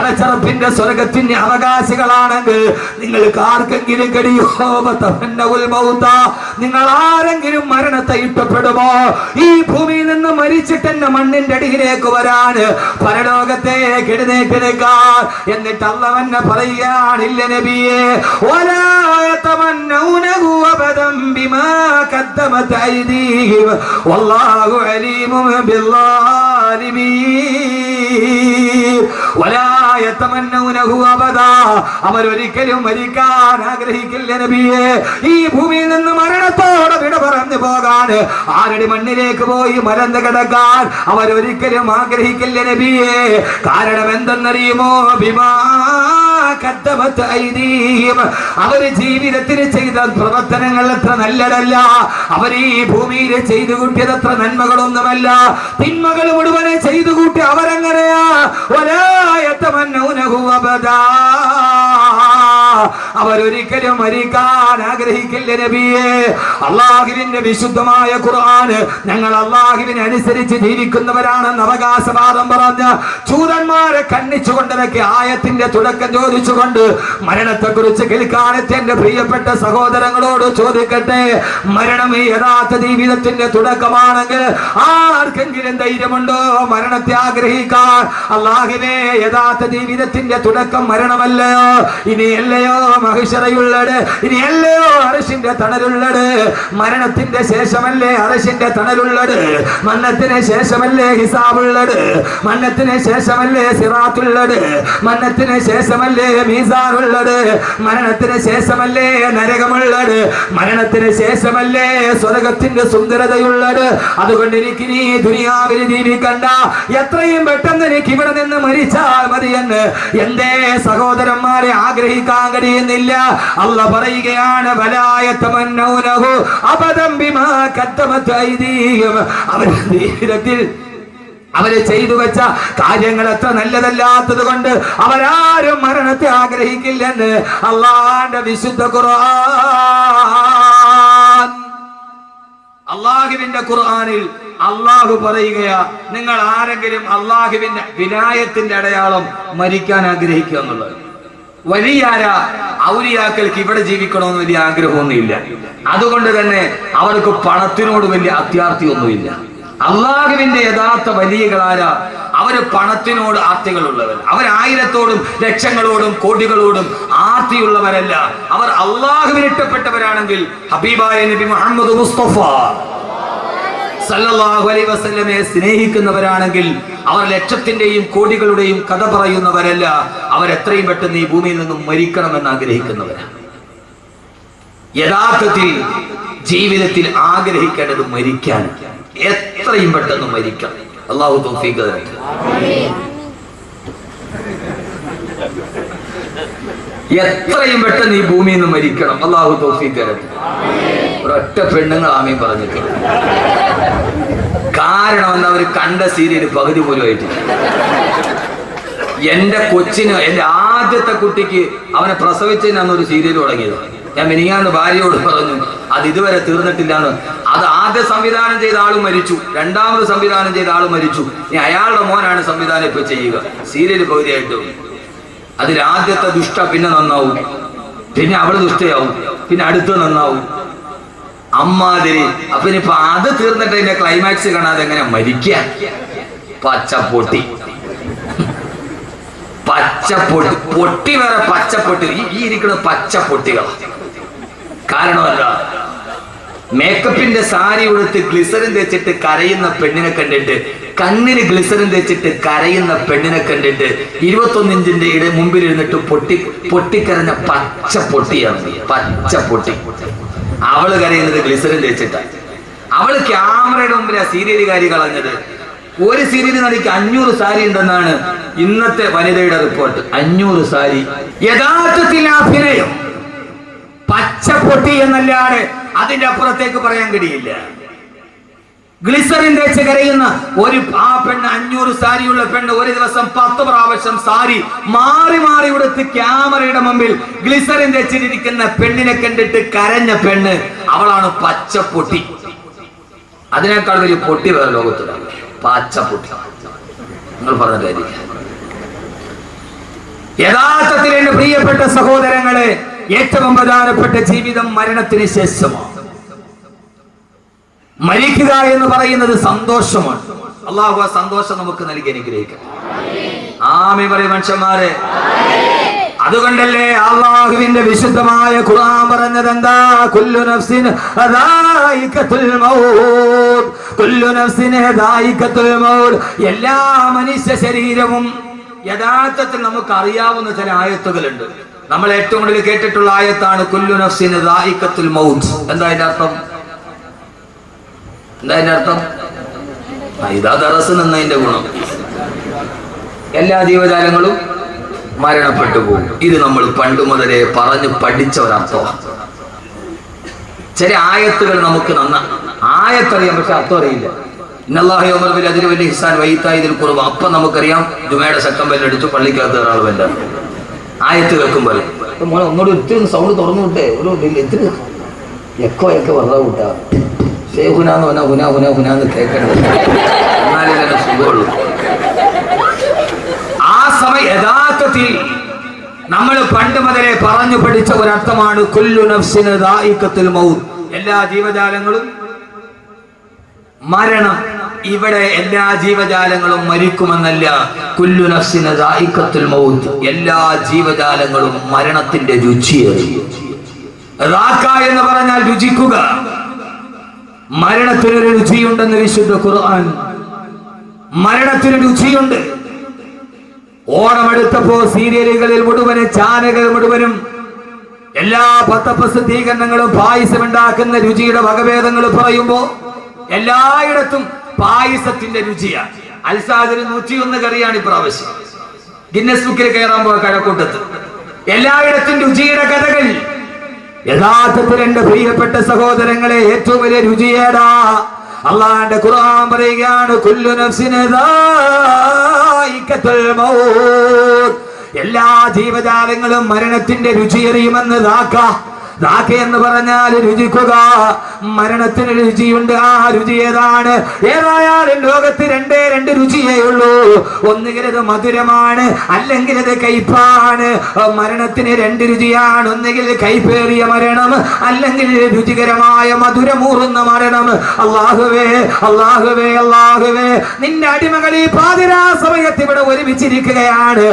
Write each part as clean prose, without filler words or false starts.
പടച്ചറപ്പിന്റെ സ്വർഗത്തിന്റെ അവകാശികളാണെങ്കിൽ നിങ്ങൾക്ക് ആർക്കെങ്കിലും കഴിയോ നിങ്ങൾ ആരെങ്കിലും മരണത്തെ ഇഷ്ടപ്പെടുമോ? ഈ ഭൂമിയിൽ നിന്ന് മരിച്ചിട്ട് എന്നെ മണ്ണിന്റെ അടിയിലേക്ക് വരാൻ പരലോകത്തേക്ക് എഴുന്നേറ്റ് നിൽക്കാൻ എന്നിട്ട് അള്ളാഹു പറയുകയാണില്ല നബിയേ വല്ലാഹു അലീമും ബിദ്ദാലിമീൻ അവരൊരിക്കലും മരിക്കാൻ ആഗ്രഹിക്കില്ല നബിയെ. ഈ ഭൂമിയിൽ നിന്ന് മരണത്തോടെ വിട പറഞ്ഞു പോകാൻ ആരുടെ മണ്ണിലേക്ക് പോയി മലന്ന് കിടക്കാൻ അവരൊരിക്കലും ആഗ്രഹിക്കില്ല നബിയെ. കാരണം എന്തെന്നറിയുമോ? അവര് ജീവിതത്തിൽ ചെയ്ത പ്രവർത്തനങ്ങൾ എത്ര നല്ലതല്ല, അവർ ഈ ഭൂമിയിൽ ചെയ്തു കൂട്ടിയത് എത്ര നന്മകളൊന്നുമല്ല, തിന്മകൾ മുഴുവനെ ചെയ്തു കൂട്ടി അവരെങ്ങനെയാ അവരൊരിക്കലും മരിക്കാൻ ആഗ്രഹിക്കില്ല നബിയെ. അള്ളാഹുവിന്റെ വിശുദ്ധമായ ഖുർആൻ ഞങ്ങൾ അള്ളാഹുവിനെ അനുസരിച്ച് ജീവിക്കുന്നവരാണെന്ന് അവകാശവാദം പറഞ്ഞ ചൂതന്മാരെ കണ്ണിച്ചുകൊണ്ടിരക്കി ആയത്തിന്റെ തുടക്കം ചോദിച്ചുകൊണ്ട് മരണത്തെ കുറിച്ച് കേൾക്കാനെത്തി എന്റെ പ്രിയപ്പെട്ട സഹോദരങ്ങളോട് ചോദിക്കട്ടെ, മരണം ഈ യഥാർത്ഥ ജീവിതത്തിന്റെ തുടക്കമാണെങ്കിൽ ആർക്കെങ്കിലും ധൈര്യമുണ്ടോ മരണത്തെ ആഗ്രഹിക്കാൻ? അള്ളാഹുവേ, യഥാർത്ഥ ജീവിതത്തിന്റെ തുടക്കം മരണമല്ലയോ? ഇനിയല്ലയോ മഹിഷറയുള്ളത്? ഇനിയല്ലയോ അർശിന്റെ തണലുള്ളത്? മരണത്തിന്റെ ശേഷമല്ലേ അർശിന്റെ തണലുള്ളത്? മരണത്തിന് ശേഷമല്ലേ ഹിസാബുള്ളത്? മരണത്തിന് ശേഷമല്ലേ സിറാത്തുള്ളത്? മരണത്തിന് ശേഷമല്ലേ മീസാനുള്ളത്? മരണത്തിന് ശേഷമല്ലേ നരകമുള്ളത്? മരണത്തിന് ശേഷമല്ലേ സ്വർഗത്തിന്റെ സുന്ദരതയുള്ളത്? അതുകൊണ്ട് എനിക്ക് നീ ദുനിയാവിൽ ജീവിക്കണ്ട, എത്രയും പെട്ടെന്ന് എനിക്ക് ഇവിടെ നിന്ന് മരിച്ചാൽ മതിയെന്ന് എന്റെ സഹോദരന്മാരെ ആഗ്രഹിക്കാൻ കഴിയുന്നില്ല. അല്ലാഹു പറയുകയാണ്, അവരുടെ ജീവിതത്തിൽ അവര് ചെയ്തു വെച്ച കാര്യങ്ങൾ എത്ര നല്ലതല്ലാത്തത് കൊണ്ട് അവരാരും മരണത്തെ ആഗ്രഹിക്കില്ലെന്ന് അള്ളാഹുവിന്റെ വിശുദ്ധ ഖുർആൻ. അള്ളാഹുവിന്റെ ഖുർആനിൽ അള്ളാഹു പറയുകയാ, നിങ്ങൾ ആരെങ്കിലും അള്ളാഹുവിന്റെ വിനായത്തിന്റെ അടയാളം മരിക്കാൻ ആഗ്രഹിക്കുക എന്നുള്ളത്. വലിയ ഔലിയാക്കൾക്ക് ഇവിടെ ജീവിക്കണമെന്ന് വലിയ ആഗ്രഹമൊന്നുമില്ല. അതുകൊണ്ട് തന്നെ അവർക്ക് പണത്തിനോട് വലിയ അത്യാർത്തിയൊന്നുമില്ല. അള്ളാഹുവിന്റെ യഥാർത്ഥ വലിയകളാരാ? അവര് പണത്തിനോട് ആർത്തികളുള്ളവർ. അവരായിരത്തോടും ലക്ഷങ്ങളോടും കോടികളോടും ആർത്തിയുള്ളവരല്ല. അവർ അള്ളാഹുവിന് ഇഷ്ടപ്പെട്ടവരാണെങ്കിൽ, ഹബീബായ നബി മുഹമ്മദ് മുസ്തഫ സല്ലല്ലാഹു അലൈഹി വസല്ലമയെ സ്നേഹിക്കുന്നവരാണെങ്കിൽ അവർ ലക്ഷത്തിന്റെയും കോടികളുടെയും കഥ പറയുന്നവരല്ല. അവരെത്രയും പെട്ടെന്ന് ഈ ഭൂമിയിൽ നിന്നും മരിക്കണമെന്ന് ആഗ്രഹിക്കുന്നവരാണ്. യഥാർത്ഥത്തിൽ ജീവിതത്തിൽ ആഗ്രഹിക്കേണ്ടത് മരിക്കാൻ, എത്രയും പെട്ടെന്ന് മരിക്കണം. അല്ലാഹു തൗഫീഖ് തരട്ടെ. എത്രയും പെട്ടെന്ന് ഈ ഭൂമിയിൽ നിന്ന് മരിക്കണം. അല്ലാഹു തൗഫീഖ് തരട്ടെ. ഒരൊറ്റ പെണ്ണുങ്ങൾ ആമീൻ പറഞ്ഞിട്ടില്ല. കാരണം എന്താ? അവർ കണ്ട സീരിയൽ പകുതി പോലും ആയിട്ടില്ല. എന്റെ കൊച്ചിന്, എന്റെ ആദ്യത്തെ കുട്ടിക്ക് അവനെ പ്രസവിച്ചതിനാണ് ഒരു സീരിയൽ തുടങ്ങിയത്. ഞാൻ മിനിങ്ങാന്ന് ഭാര്യയോട് പറഞ്ഞു, അത് ഇതുവരെ തീർന്നിട്ടില്ലാന്ന്. അത് ആദ്യ സംവിധാനം ചെയ്ത ആളും മരിച്ചു, രണ്ടാമത് സംവിധാനം ചെയ്ത ആളും മരിച്ചു. ഇനി അയാളുടെ മോനാണ് സംവിധാനം ഇപ്പൊ ചെയ്യുക. സീരിയൽ പകുതിയായിട്ടും അതിൽ ആദ്യത്തെ ദുഷ്ട പിന്നെ നന്നാവും, പിന്നെ അവള് ദുഷ്ടയാവും, പിന്നെ അടുത്ത് നന്നാവും, അമ്മാതിരി. അപ്പൊ ഇനിയിപ്പൊ അത് തീർന്നിട്ട് അതിന്റെ ക്ലൈമാക്സ് കാണാതെ എങ്ങനെ മരിക്കാൻ? പച്ചപ്പൊട്ടി, പച്ചപ്പൊട്ടി, പൊട്ടി വേറെ പച്ചപ്പൊട്ടി. ഈ ഇരിക്കുന്നത് പച്ചപ്പൊട്ടികൾ. കാരണമല്ല, മേക്കപ്പിന്റെ സാരി ഉടുത്ത് ഗ്ലിസറിൻ തേച്ചിട്ട് കരയുന്ന പെണ്ണിനെ കണ്ടിട്ട്, കണ്ണിന് ഗ്ലിസറിൻ തേച്ചിട്ട് കരയുന്ന പെണ്ണിനെ കണ്ടിട്ട് 21 ഇഞ്ചിന്റെ മുമ്പിൽ ഇരുന്നിട്ട് പൊട്ടിക്കരഞ്ഞ പച്ചപ്പൊട്ടിയാണ്. പച്ചപ്പൊട്ടി. അവള് കരയുന്നത് ഗ്ലിസറിൻ തേച്ചിട്ടാണ്. അവള് ക്യാമറയുടെ മുമ്പിൽ ആ സീരിയലുകാരി കളഞ്ഞത്. ഒരു സീരിയൽ നടിക്ക് 500 സാരി ഉണ്ടെന്നാണ് ഇന്നത്തെ വനിതയുടെ റിപ്പോർട്ട്. 500 സാരി. യഥാർത്ഥത്തിൽ അഭിനയം പച്ചപ്പൊട്ടി എന്നല്ലാതെ അതിന്റെ അപ്പുറത്തേക്ക് പറയാൻ കഴിയില്ല. ഗ്ലിസറിൻ തേച്ച് കരയുന്ന ആ പെണ്ണ്, 500 സാരിയുള്ള പെണ്ണ്, ഒരു ദിവസം 10 പ്രാവശ്യം സാരി മാറി മാറി ഉടുത്ത് ക്യാമറയുടെ മുമ്പിൽ ഗ്ലിസറിൻ തേച്ചിരിക്കുന്ന പെണ്ണിനെ കണ്ടിട്ട് കരഞ്ഞ പെണ്ണ്, അവളാണ് പച്ചപ്പൊട്ടി. അതിനേക്കാൾ വലിയ പൊട്ടി വേറെ ലോകത്തിലാണ്. പച്ചപ്പൊട്ടി. നിങ്ങൾ പറഞ്ഞ കാര്യം യഥാർത്ഥത്തിൽ എന്റെ പ്രിയപ്പെട്ട സഹോദരങ്ങളെ, ഏറ്റവും പ്രധാനപ്പെട്ട ജീവിതം മരണത്തിന് ശേഷമാണ്. മരിക്കുക എന്ന് പറയുന്നത് സന്തോഷമാണ്. അള്ളാഹു ആ സന്തോഷം നമുക്ക് നൽകി അനുഗ്രഹിക്കട്ടെ. ആമീൻ പറയും മനുഷ്യന്മാരെ. അതുകൊണ്ടല്ലേ അള്ളാഹുവിന്റെ വിശുദ്ധമായ ഖുർആൻ പറഞ്ഞത് എന്താ? കുല്ലു നഫ്സിൻ ദായിഖത്തുൽ മൗത്ത്, കുല്ലു നഫ്സിൻ ദായിഖത്തുൽ മൗത്ത്. എല്ലാ മനുഷ്യ ശരീരവും യഥാർത്ഥത്തിൽ നമുക്ക് അറിയാവുന്ന ചില ആയത്തുകളുണ്ട്. നമ്മൾ ഏറ്റവും കൂടുതൽ കേട്ടിട്ടുള്ള ആയത്താണ് കുല്ലു നഫ്സിൻ ദായിഖത്തുൽ മൗത്ത്. എന്താ അതിന്റെ അർത്ഥം? ഇതാ ദറസ് എന്നതിന്റെ ഗുണം. എല്ലാ ജീവജാലങ്ങളും മരണപ്പെട്ടു പോകും. ഇത് നമ്മൾ പണ്ട് മുതലേ പറഞ്ഞു പഠിച്ച ഒരർത്ഥമാണ്. ചില ആയത്തുകൾ നമുക്ക് ആയത്തറിയാം, പക്ഷെ അർത്ഥം അറിയില്ല. അതിന് വലിയ ഹിസാൻ വൈത്തായതിൽ കുറവ്. അപ്പം നമുക്കറിയാം ജുമയുടെ ശക്തം ബെല്ലടിച്ചു, പള്ളിക്കകത്ത് ഒരാൾ ബെല്ല. ആയത്ത് കേൾക്കുമ്പോൾ മോനെ ഒന്നുകൂടി ഒത്തിരി സൗണ്ട് തുറന്നു വിട്ടേ, ഒരു ഇത്തിരി എക്കോ വെറുതെ വിട്ടാ ഹുനാന്ന് പറഞ്ഞാൽ ഹുനാന്ന് കേൾക്കണ്ടത്, എന്നാലേ തന്നെ സുഖമുള്ളൂ. ആ സമയം യഥാർത്ഥത്തിൽ നമ്മൾ പണ്ട് മുതലേ പറഞ്ഞു പഠിച്ച ഒരർത്ഥമാണ് കുല്ലു നഫ്സിൻ ദായിഖത്തുൽ മൗത്ത്. എല്ലാ ജീവജാലങ്ങളും മരണം. ഇവിടെ എല്ലാ ജീവജാലങ്ങളും മരിക്കുമെന്നല്ല. കുല്ലു നഫ്സിൻ ദായിഖത്തുൽ മൗത്ത്, എല്ലാ ജീവജാലങ്ങളും മരണത്തിന്റെ രുചിയേറിയ. ദാഖ എന്ന് പറഞ്ഞാൽ രുചിക്കുക. മരണത്തിനൊരു രുചിയുണ്ടെന്ന് വിശുദ്ധ ഖുർആൻ. മരണത്തിന് രുചിയുണ്ട്. ഓണമെടുത്തപ്പോ സീരിയലുകളിൽ മുഴുവനും, ചാനലുകൾ മുഴുവനും, എല്ലാ പത്രപ്രസിദ്ധീകരണങ്ങളും പായസം ഉണ്ടാക്കുന്ന രുചിയുടെ വകഭേദങ്ങൾ പറയുമ്പോ എല്ലായിടത്തും പായസത്തിന്റെ രുചിയാണ്. അൽസാദിന് 101 കറിയാണ് ഇപ്രാവശ്യം ഗിന്നസ് ബുക്കിൽ കയറാൻ പോയ കഴക്കൂട്ടത്ത്. എല്ലായിടത്തും രുചിയുടെ കഥകൾ. യഥാർത്ഥത്തിൽ എന്റെ പ്രിയപ്പെട്ട സഹോദരങ്ങളെ, ഏറ്റവും വലിയ രുചിയേടാ. അള്ളാന്റെ ഖുർആൻ പറയുകയാണ് കുല്ലു നഫ്സിൻ ദായിഖത്തുൽ മൗത്ത്. എല്ലാ ജീവജാലങ്ങളും മരണത്തിന്റെ രുചിയറിയുമെന്ന് ദാഖ എന്ന് പറഞ്ഞാൽ രുചിക്കുക. മരണത്തിന് രുചിയുണ്ട്. ആ രുചി ഏതാണ്? ഏതായാലും ലോകത്ത് രണ്ട് രുചിയേ ഉള്ളൂ. ഒന്നുകിൽ അത് മധുരമാണ്, അല്ലെങ്കിൽ അത് കയ്പാണ്. മരണത്തിന് 2 രുചിയാണ്. ഒന്നുകിൽ കയ്പേറിയ മരണം, അല്ലെങ്കിൽ രുചികരമായ മധുരമൂറുന്ന മരണം. അല്ലാഹുവേ അല്ലാഹുവേ അല്ലാഹുവേ, നിന്റെ അടിമകൾ ഈ പാതിരാ സമയത്ത് ഇവിടെ ഒരുമിച്ചിരിക്കുകയാണ്.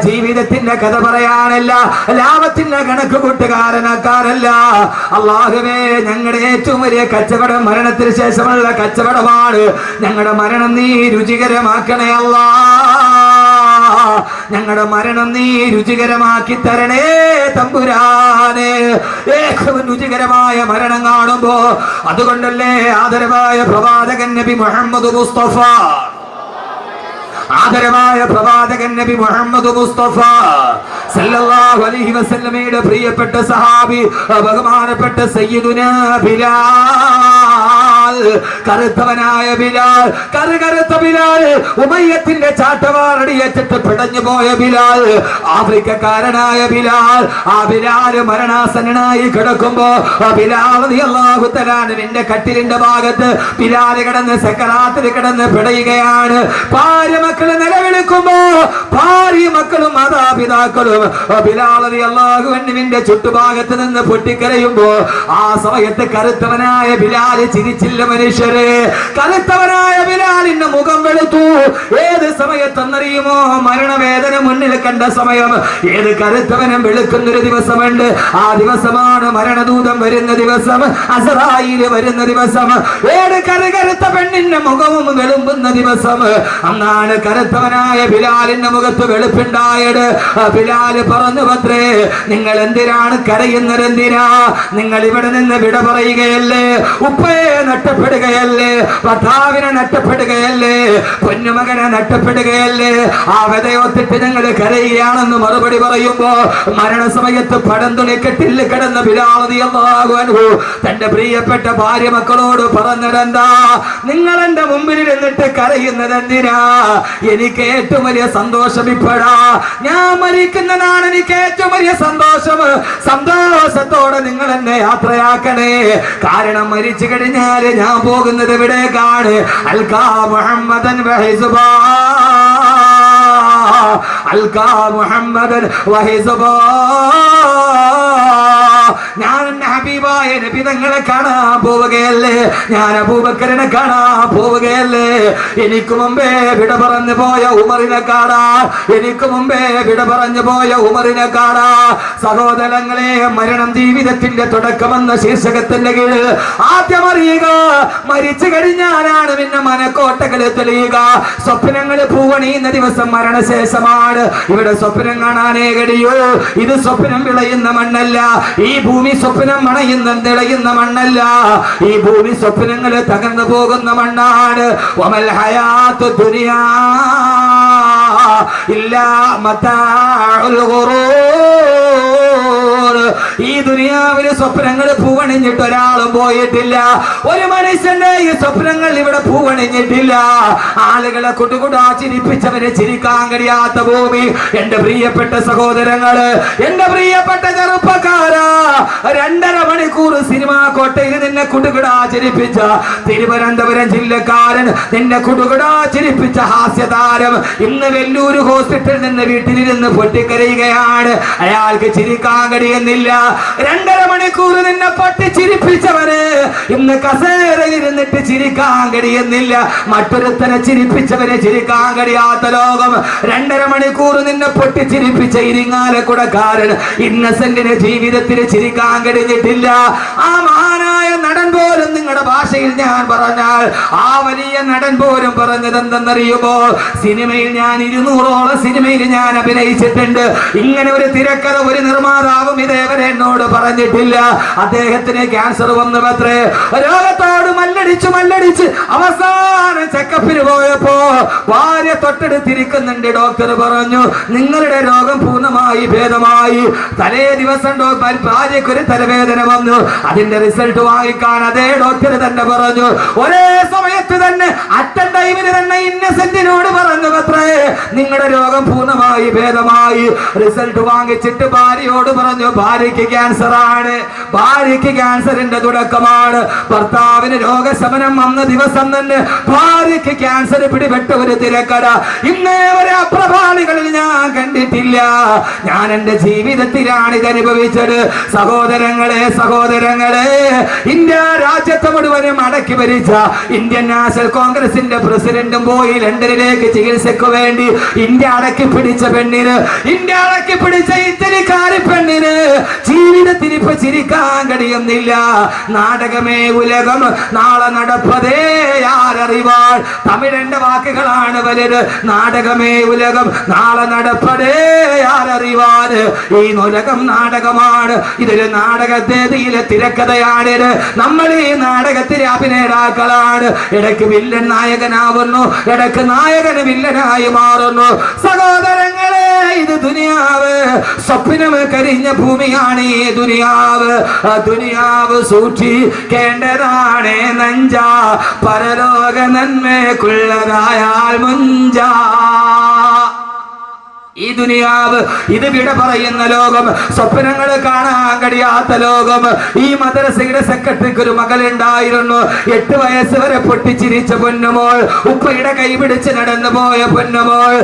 ജീവിതത്തിന്റെ കഥ പറയാനല്ല, ലാഭത്തിന്റെ കണക്ക് കൂട്ടുകാരനാക്കാനല്ല. അല്ലാഹുവേ, ഞങ്ങളുടെ ഏറ്റവും വലിയ കച്ചവടം മരണത്തിന് ശേഷമുള്ള കച്ചവടമാണ്. ഞങ്ങളുടെ മരണം നീ രുചികരമാക്കണേ അല്ലാ. ഞങ്ങളുടെ മരണം നീ രുചികരമാക്കി തരണേ തമ്പുരാനെ. ഏറ്റവും രുചികരമായ മരണം കാണുമ്പോ, അതുകൊണ്ടല്ലേ ആദരവായ പ്രവാചകൻ നബി മുഹമ്മദ് മുസ്തഫ, ആദരവായ പ്രവാചകൻ നബി മുഹമ്മദ് മുസ്തഫ സല്ലല്ലാഹു അലൈഹി വസല്ലമയുടെ പ്രിയപ്പെട്ട സഹാബി ബഹുമാനപ്പെട്ട സയ്യിദുനാ ബിലാൽ, കറുത്തവനായ ബിലാൽ, കറുത്ത ബിലാൽ, ഉമയ്യത്തിന്റെ ചാട്ടവാറടിയേറ്റിട്ട് പിടഞ്ഞു പോയ ബിലാൽ, ആഫ്രിക്കക്കാരനായ ബിലാൽ. ആ ബിലാൽ മരണാസന്നനായി കിടക്കുമ്പോ ബിലാൽ റളിയല്ലാഹു തആല അൻഹുവിന്റെ കട്ടിലിന്റെ ഭാഗത്ത് ബിലാൽ കിടന്ന് സക്കറാത്തിൽ കിടന്ന് പിടയുകയാണ്. ഭാര്യ മക്കള് നിലവിളിക്കുമ്പോ, ഭാര്യ മക്കളും മാതാപിതാക്കളും ബിലാൽ റളിയല്ലാഹു അൻഹുവിന്റെ ചുറ്റുഭാഗത്ത് നിന്ന് പൊട്ടിക്കരയുമ്പോ, ആ സമയത്ത് കറുത്തവനായ ബിലാൽ ചിരിച്ചില്ല. മനുഷ്യരെ, കറുത്തവനായ ബിലാലിന്റെ മുഖം വെളുത്തു. ഏത് സമയത്തെന്നറിയുമോ? മരണവേദന മുന്നിൽ കണ്ട സമയം. ഏത് കറുത്തവനും വെളുക്കുന്നൊരു ദിവസമുണ്ട്. ആ ദിവസമാണ് മരണദൂതം വരുന്ന ദിവസം, അസ്റായീൽ വരുന്ന ദിവസം. ഏത് കറുത്ത പെണ്ണിന്റെ മുഖവും വെളുമ്പുന്ന ദിവസം. അന്നാണ് കറുത്തവനായ ബിലാലിന്റെ മുഖത്ത് വെളുപ്പുണ്ടായത്. ബിലാൽ പറഞ്ഞു, പത്രേ, നിങ്ങൾ എന്തിനാണ് കരയുന്നത്? എന്തിനാ? നിങ്ങൾ ഇവിടെ നിന്ന് വിട പറയുകയല്ലേ? ഉപ്പയെ നഷ്ടപ്പെടുകയല്ലേ? ഭർത്താവിനെ നഷ്ടപ്പെടുകയല്ലേ? പൊന്നുമകനെ നഷ്ടപ്പെടുകയല്ലേ? ആ വ്യതയൊത്തിട്ട് ഞങ്ങൾ കരയുകയാണെന്ന് മറുപടി പറയുമ്പോ, മരണസമയത്ത് പടന്തുണി കെട്ടിൽ കിടന്ന ബിലാൽ റളിയല്ലാഹു അൻഹു തന്റെ പ്രിയപ്പെട്ട ഭാര്യ മക്കളോട് പറഞ്ഞതെന്താ? നിങ്ങൾ എന്റെ മുമ്പിൽ ഇരുന്നിട്ട് കരയുന്നത് എന്തിനാ? എനിക്ക് ഏറ്റവും വലിയ സന്തോഷം ഇപ്പോഴാ. ഞാൻ മരിക്കുന്നതാണ് എനിക്ക് ഏറ്റവും വലിയ സന്തോഷം. സന്തോഷത്തോടെ നിങ്ങൾ എന്നെ യാത്രയാക്കണേ. കാരണം മരിച്ചു കഴിഞ്ഞാല് ഞാൻ പോകുന്നത് എവിടേക്കാണ്? അൽകാ മുഹമ്മദൻ വഹിസുബാ. അൽകാ മുഹമ്മദൻ വഹിസബാ. ഞാൻ എന്റെ ഹബീബായ നബി തങ്ങളെ കാണാൻ പോവുകയല്ലേ, ഞാൻ അബൂബക്കറിനെ കാണാൻ പോവുകയല്ലേ. എനിക്ക് മുമ്പേ വിട പറഞ്ഞു പോയ ഉമറിനെ കാണാൻ, എനിക്ക് മുമ്പേ വിട പറഞ്ഞു പോയ ഉമറിനെ കാണാൻ. സഹോദരങ്ങളെ, മരണം ജീവിതത്തിന്റെ തുടക്കമെന്ന ശീർഷകത്തിന്റെ കീഴിൽ ആദ്യം അറിയുക, മരിച്ചു കഴിഞ്ഞാലാണ് പിന്നെ മനക്കോട്ടകളെ തെളിയുക. സ്വപ്നങ്ങൾ പൂവണിയുന്ന ദിവസം മരണശേഷമാണ്. ഇവിടെ സ്വപ്നം കാണാനേ കഴിയൂ. ഇത് സ്വപ്നം വിളയുന്ന മണ്ണല്ല, ഈ ഭൂമി സ്വപ്നം മണയുന്ന തെളിയുന്ന മണ്ണല്ല. ഈ ഭൂമി സ്വപ്നങ്ങൾ തകർന്നു പോകുന്ന മണ്ണാണ്. വമൽ ഹയാത്തു ദുനിയാ ഇല്ലാ മതാഉൽ ഗുറൂർ. ഈ ദുനിയാവിലെ സ്വപ്നങ്ങൾ പൂവണിഞ്ഞിട്ട് ഒരാളും പോയിട്ടില്ല. ഒരു മനുഷ്യന്റെ ഈ സ്വപ്നങ്ങൾ ഇവിടെ പൂവണിഞ്ഞിട്ടില്ല. ആളുകളെ കുട്ടുകുടാ ചിരിപ്പിച്ചവരെ ചിരിക്കാൻ കഴിയാത്ത ഭൂമി. എന്റെ പ്രിയപ്പെട്ട സഹോദരങ്ങള്, എന്റെ പ്രിയപ്പെട്ട ചെറുപ്പക്കാരാ, 2.5 മണിക്കൂർ സിനിമാ കോട്ടയിൽ നിന്നെ കുടുകുടാ ചിരിപ്പിച്ച തിരുവനന്തപുരം ജില്ലക്കാരൻ, നിന്നെ കുടുകുടാ ചിരിപ്പിച്ച ഹാസ്യതാരം ഇന്ന് വെല്ലൂര് ഹോസ്പിറ്റലിൽ നിന്ന് വീട്ടിലിരുന്ന് പൊട്ടിക്കരയുകയാണ്. അയാൾക്ക് ചിരിക്കാൻ കഴിയുന്നില്ല. 2.5 മണിക്കൂർ നിന്നെ പൊട്ടിച്ചിരിപ്പിച്ചവര് ഇന്ന് കസേരയിലിരുന്നിട്ട് ചിരിക്കാൻ കഴിയുന്നില്ല. മറ്റൊരുത്തനെ ചിരിപ്പിച്ചവരെ ചിരിക്കാൻ കഴിയാത്ത ലോകം. 2.5 മണിക്കൂർ നിന്നെ പൊട്ടിച്ചിരിപ്പിച്ച ഇരിങ്ങാലക്കുടക്കാരൻ ഇന്നസെന്റിന്റെ ജീവിതത്തിൽ ചിരിക്കാൻ കഴിഞ്ഞിട്ടില്ല. ആ മഹാനായ നടൻ പോലും നിങ്ങളുടെ ഭാഷയിൽ ഞാൻ പറഞ്ഞാൽ, ആ വലിയ നടൻ പോലും പറഞ്ഞത് എന്തെന്നറിയുമോ? സിനിമയിൽ ഞാൻ 200ഓളം സിനിമയിൽ ഞാൻ അഭിനയിച്ചിട്ടുണ്ട്. ഇങ്ങനെ ഒരു തിരക്കഥ ഒരു നിർമ്മാതാവും ഇതേവരെ എന്നോട് പറഞ്ഞിട്ടില്ല. അദ്ദേഹത്തിന് ക്യാൻസർ വന്നു പത്രേ. രോഗത്തോട് മല്ലടിച്ച് അവസാനം ചെക്കപ്പിന് പോയപ്പോ ഭാര്യ തൊട്ടടുത്തിരിക്കുന്നുണ്ട്. ഡോക്ടർ പറഞ്ഞു, നിങ്ങളുടെ രോഗം പൂർണ്ണമായി ഭേദമായി. തലേ ദിവസം ഭാര്യയ്ക്കൊരു തലവേദന വന്നു. അതിന്റെ റിസൾട്ട് വാങ്ങിക്കാൻ അതേ ഡോക്ടർ തന്നെ പറഞ്ഞു. ഒരേ സമയത്ത് തന്നെ അറ്റൻ ടൈമിന് തന്നെ ഇന്നസെന്റിനോട് പറഞ്ഞു പത്രേ, നിങ്ങളുടെ രോഗം പൂർണ്ണമായി ഭേദമായി. റിസൾട്ട് വാങ്ങിച്ചിട്ട് ഭാര്യയോട് പറഞ്ഞു, ഭാര്യയ്ക്ക് ക്യാൻസർ ആണ്, ഭാര്യയ്ക്ക് ക്യാൻസറിന്റെ തുടക്കമാണ്. ഭർത്താവിന് രോഗശമനം വന്ന ദിവസം തന്നെ ഭാര്യയ്ക്ക് ക്യാൻസർ പിടിപെട്ട ഒരു തിരക്കട ഇന്നേ വരെ അപ്രഭാളികളിൽ ഞാൻ കണ്ടിട്ടില്ല. ഞാൻ എന്റെ ജീവിതത്തിലാണ് ഇത് അനുഭവിച്ചത്. സഹോദരങ്ങളെ, ഇന്ത്യ രാജ്യത്തെ മുഴുവനും അടക്കി ഭരിച്ച ഇന്ത്യൻ നാഷണൽ കോൺഗ്രസിന്റെ പ്രസിഡന്റും പോയി ലണ്ടനിലേക്ക് ചികിത്സയ്ക്ക് വേണ്ടി. ഇന്ത്യ അടക്കി പിടിച്ച പെണ്ണിന്, ഇന്ത്യ അടക്കി പിടിച്ച ഇറ്റലിക്കാരി പെണ്ണിന് ജീവിതത്തിൽ ഇപ്പൊ ചിരിക്കാൻ കഴിയുന്നില്ല. നാടകമേ ഉലകം, നാളെ നടപ്പതേ ആരറിവാൾ. തമിഴന്റെ വാക്കുകളാണ് വലുത്. നാടകമേ ഉലകം, നാളെ നടപ്പതേ ആരറിവാൾ. ഈ ഉലകം നാടകമാണ്. ഇതൊരു നാടകത്തേതിയിലെ തിരക്കഥയാണിത്. നമ്മൾ ഈ നാടകത്തിലെ അഭിനേതാക്കളാണ്. ഇടയ്ക്ക് വില്ലൻ നായകനാവുന്നു, ഇടയ്ക്ക് നായകന് വില്ലനായി മാറുന്നു. സഹോദരങ്ങളെ, ഇത് ദുനിയാവ്, സ്വപ്നം കരിഞ്ഞ ഭൂമിയാണ് ഈ ദുനിയാവ്. ദുനിയാവ് സൂക്ഷിക്കേണ്ടതാണ് നെഞ്ച, പരലോക നന്മയ്ക്കുള്ളതായാൽ മുഞ്ച. ഈ ദുനിയാവ് ഇത് വിട പറയുന്ന ലോകം, സ്വപ്നങ്ങൾ കാണാൻ കഴിയാത്ത ലോകം. ഈ മദ്രസയുടെ സെക്രട്ടറിക്ക് ഒരു മകളുണ്ടായിരുന്നു. 8 വയസ്സ് വരെ പൊട്ടിച്ചിരിച്ച പൊന്നുമോൾ, ഉപ്പയുടെ കൈപിടിച്ച് നടന്നു പോയ പൊന്നുമോൾ.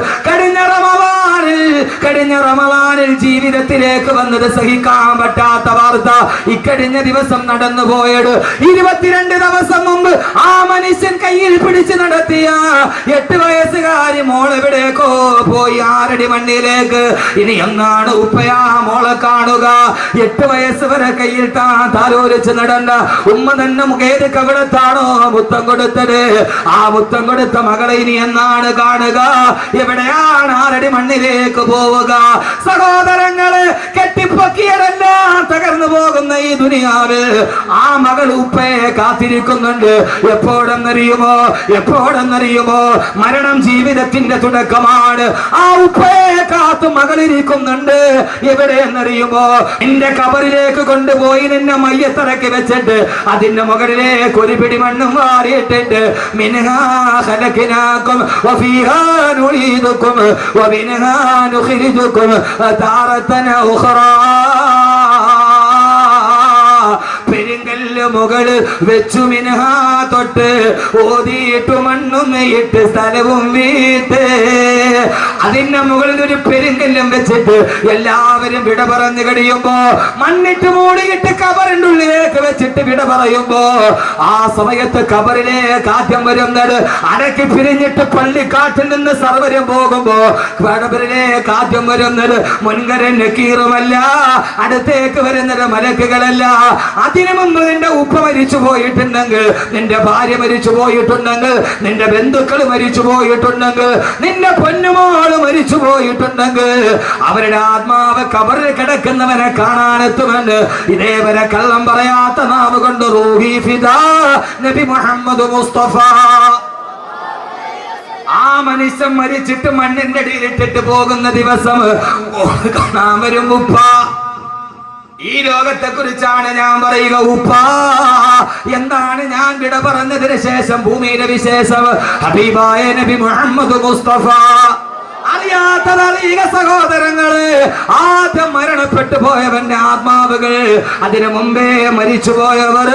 കഴിഞ്ഞ റമളാനിൽ ജീവിതത്തിലേക്ക് വന്നത് സഹിക്കാൻ പറ്റാത്ത വാർത്ത. ഇക്കഴിഞ്ഞ ദിവസം നടന്നു പോയത് 22 ദിവസം മുമ്പ് ആ മനുഷ്യൻ കയ്യിൽ പിടിച്ച് നടത്തിയ 8 വയസ്സുകാരി മോൾ എവിടേക്കോ പോയി, 6 അടി മണ്ണിലേക്ക്. ഇനി എന്നാണ് ഉപ്പയാ മോളെ കാണുക? 8 വയസ്സ് വരെ കയ്യിൽ താലോലിച്ച് നടന്ന ഉമ്മ തന്നെ മുഖേത് കവിടത്താണോ മുത്തം കൊടുത്തത്? ആ മുത്തം കൊടുത്ത മകളെ ഇനി എന്നാണ് കാണുക? എവിടെയാണ് 6 അടി മണ്ണിലേക്ക് പോവുക? സഹോദരങ്ങള്, കെട്ടിപ്പൊക്കിയതെല്ലാം തകർന്നു പോകുന്ന ഈ ദുനിയാവ് ആ മകൾ ഉപ്പയെ കാത്തിരിക്കുന്നുണ്ട്. എപ്പോഴെന്നറിയുമോ? മരണം ജീവിതത്തിന്റെ തുടക്കമാണ്. ആ ഉപ്പയെ കാത്തു മകളിരിക്കുന്നുണ്ട്. എവിടെയെന്നറിയുമോ? നിന്റെ കബറിലേക്ക് കൊണ്ടുപോയി നിന്നെ മയ്യത്തിറക്കി വെച്ചിട്ട് അതിന്റെ മുകളിലേക്ക് ഒരു പിടി മണ്ണും വാരിയിട്ടിട്ട്, മിൻഹാ ഖലഖനാകും വഫീഹാ നുഈദുകും വമിൻഹാ നുഖ്രിജുകും താറതൻ ഉഖറാ. പെരുങ്കല്ല് മുകളിൽ വെച്ചു മിൻഹാ തൊട്ട് ഓതിയിട്ടു മണ്ണും ഇട്ട് സ്ഥലവും വീട്ട് അതിന്റെ മുകളിൽ ഒരു പെരുങ്കല്ലും വെച്ചിട്ട് എല്ലാവരും വിട പറഞ്ഞു കഴിയുമ്പോ മണ്ണിട്ട് മൂടിയിട്ട് കബറിന്റെ ഉള്ളിലേക്ക് വെച്ചിട്ട് വിട പറയുമ്പോ ആ സമയത്ത് കബറിലേക്ക് ആദ്യം വരുന്നത് അടക്കി പിരിഞ്ഞിട്ട് പള്ളിക്കാട്ടിൽ നിന്ന് സർവരും പോകുമ്പോ കബറിലേക്ക് ആദ്യം വരുന്നത് മുൻകരൻ നക്കീറുമല്ല, അടുത്തേക്ക് വരുന്നത് മലക്കുകളല്ല. അതിനു മുമ്പ് നിന്റെ ഉപ്പ മരിച്ചു പോയിട്ടുണ്ടെങ്കിൽ, നിന്റെ ഭാര്യ മരിച്ചു പോയിട്ടുണ്ടെങ്കിൽ, നിന്റെ ബന്ധുക്കൾ മരിച്ചു പോയിട്ടുണ്ടെങ്കിൽ, നിന്റെ പൊന്നുമോള് മരിച്ചു പോയിട്ടുണ്ടെങ്കിൽ അവരുടെ ആത്മാവ് കബറിൽ കിടക്കുന്നവനെ കാണാനെത്തുമെന്ന് ഇതേവരെ കള്ളം പറയാത്ത നാവ് കൊണ്ട് റൂഹി ഫിദാ നബി മുഹമ്മദ് മുസ്തഫ. ആ മനുഷ്യൻ മരിച്ചിട്ട് മണ്ണിന്റെ അടിയിലിട്ടിട്ട് പോകുന്ന ദിവസം കാണാൻ വരും ഉപ്പ. ഈ ലോകത്തെ കുറിച്ചാണ് ഞാൻ പറയുക. ഉപ്പ, എന്താണ് ഞാൻ വിട പറഞ്ഞതിന് ശേഷം ഭൂമിയിലെ വിശേഷം? ഹബീബായ നബി മുഹമ്മദ് മുസ്തഫ. അറിയാത്തതറിയുക സഹോദരങ്ങള്, ആദ്യം മരണപ്പെട്ടു പോയവന്റെ ആത്മാവുകൾ, അതിനു മുമ്പേ മരിച്ചുപോയവർ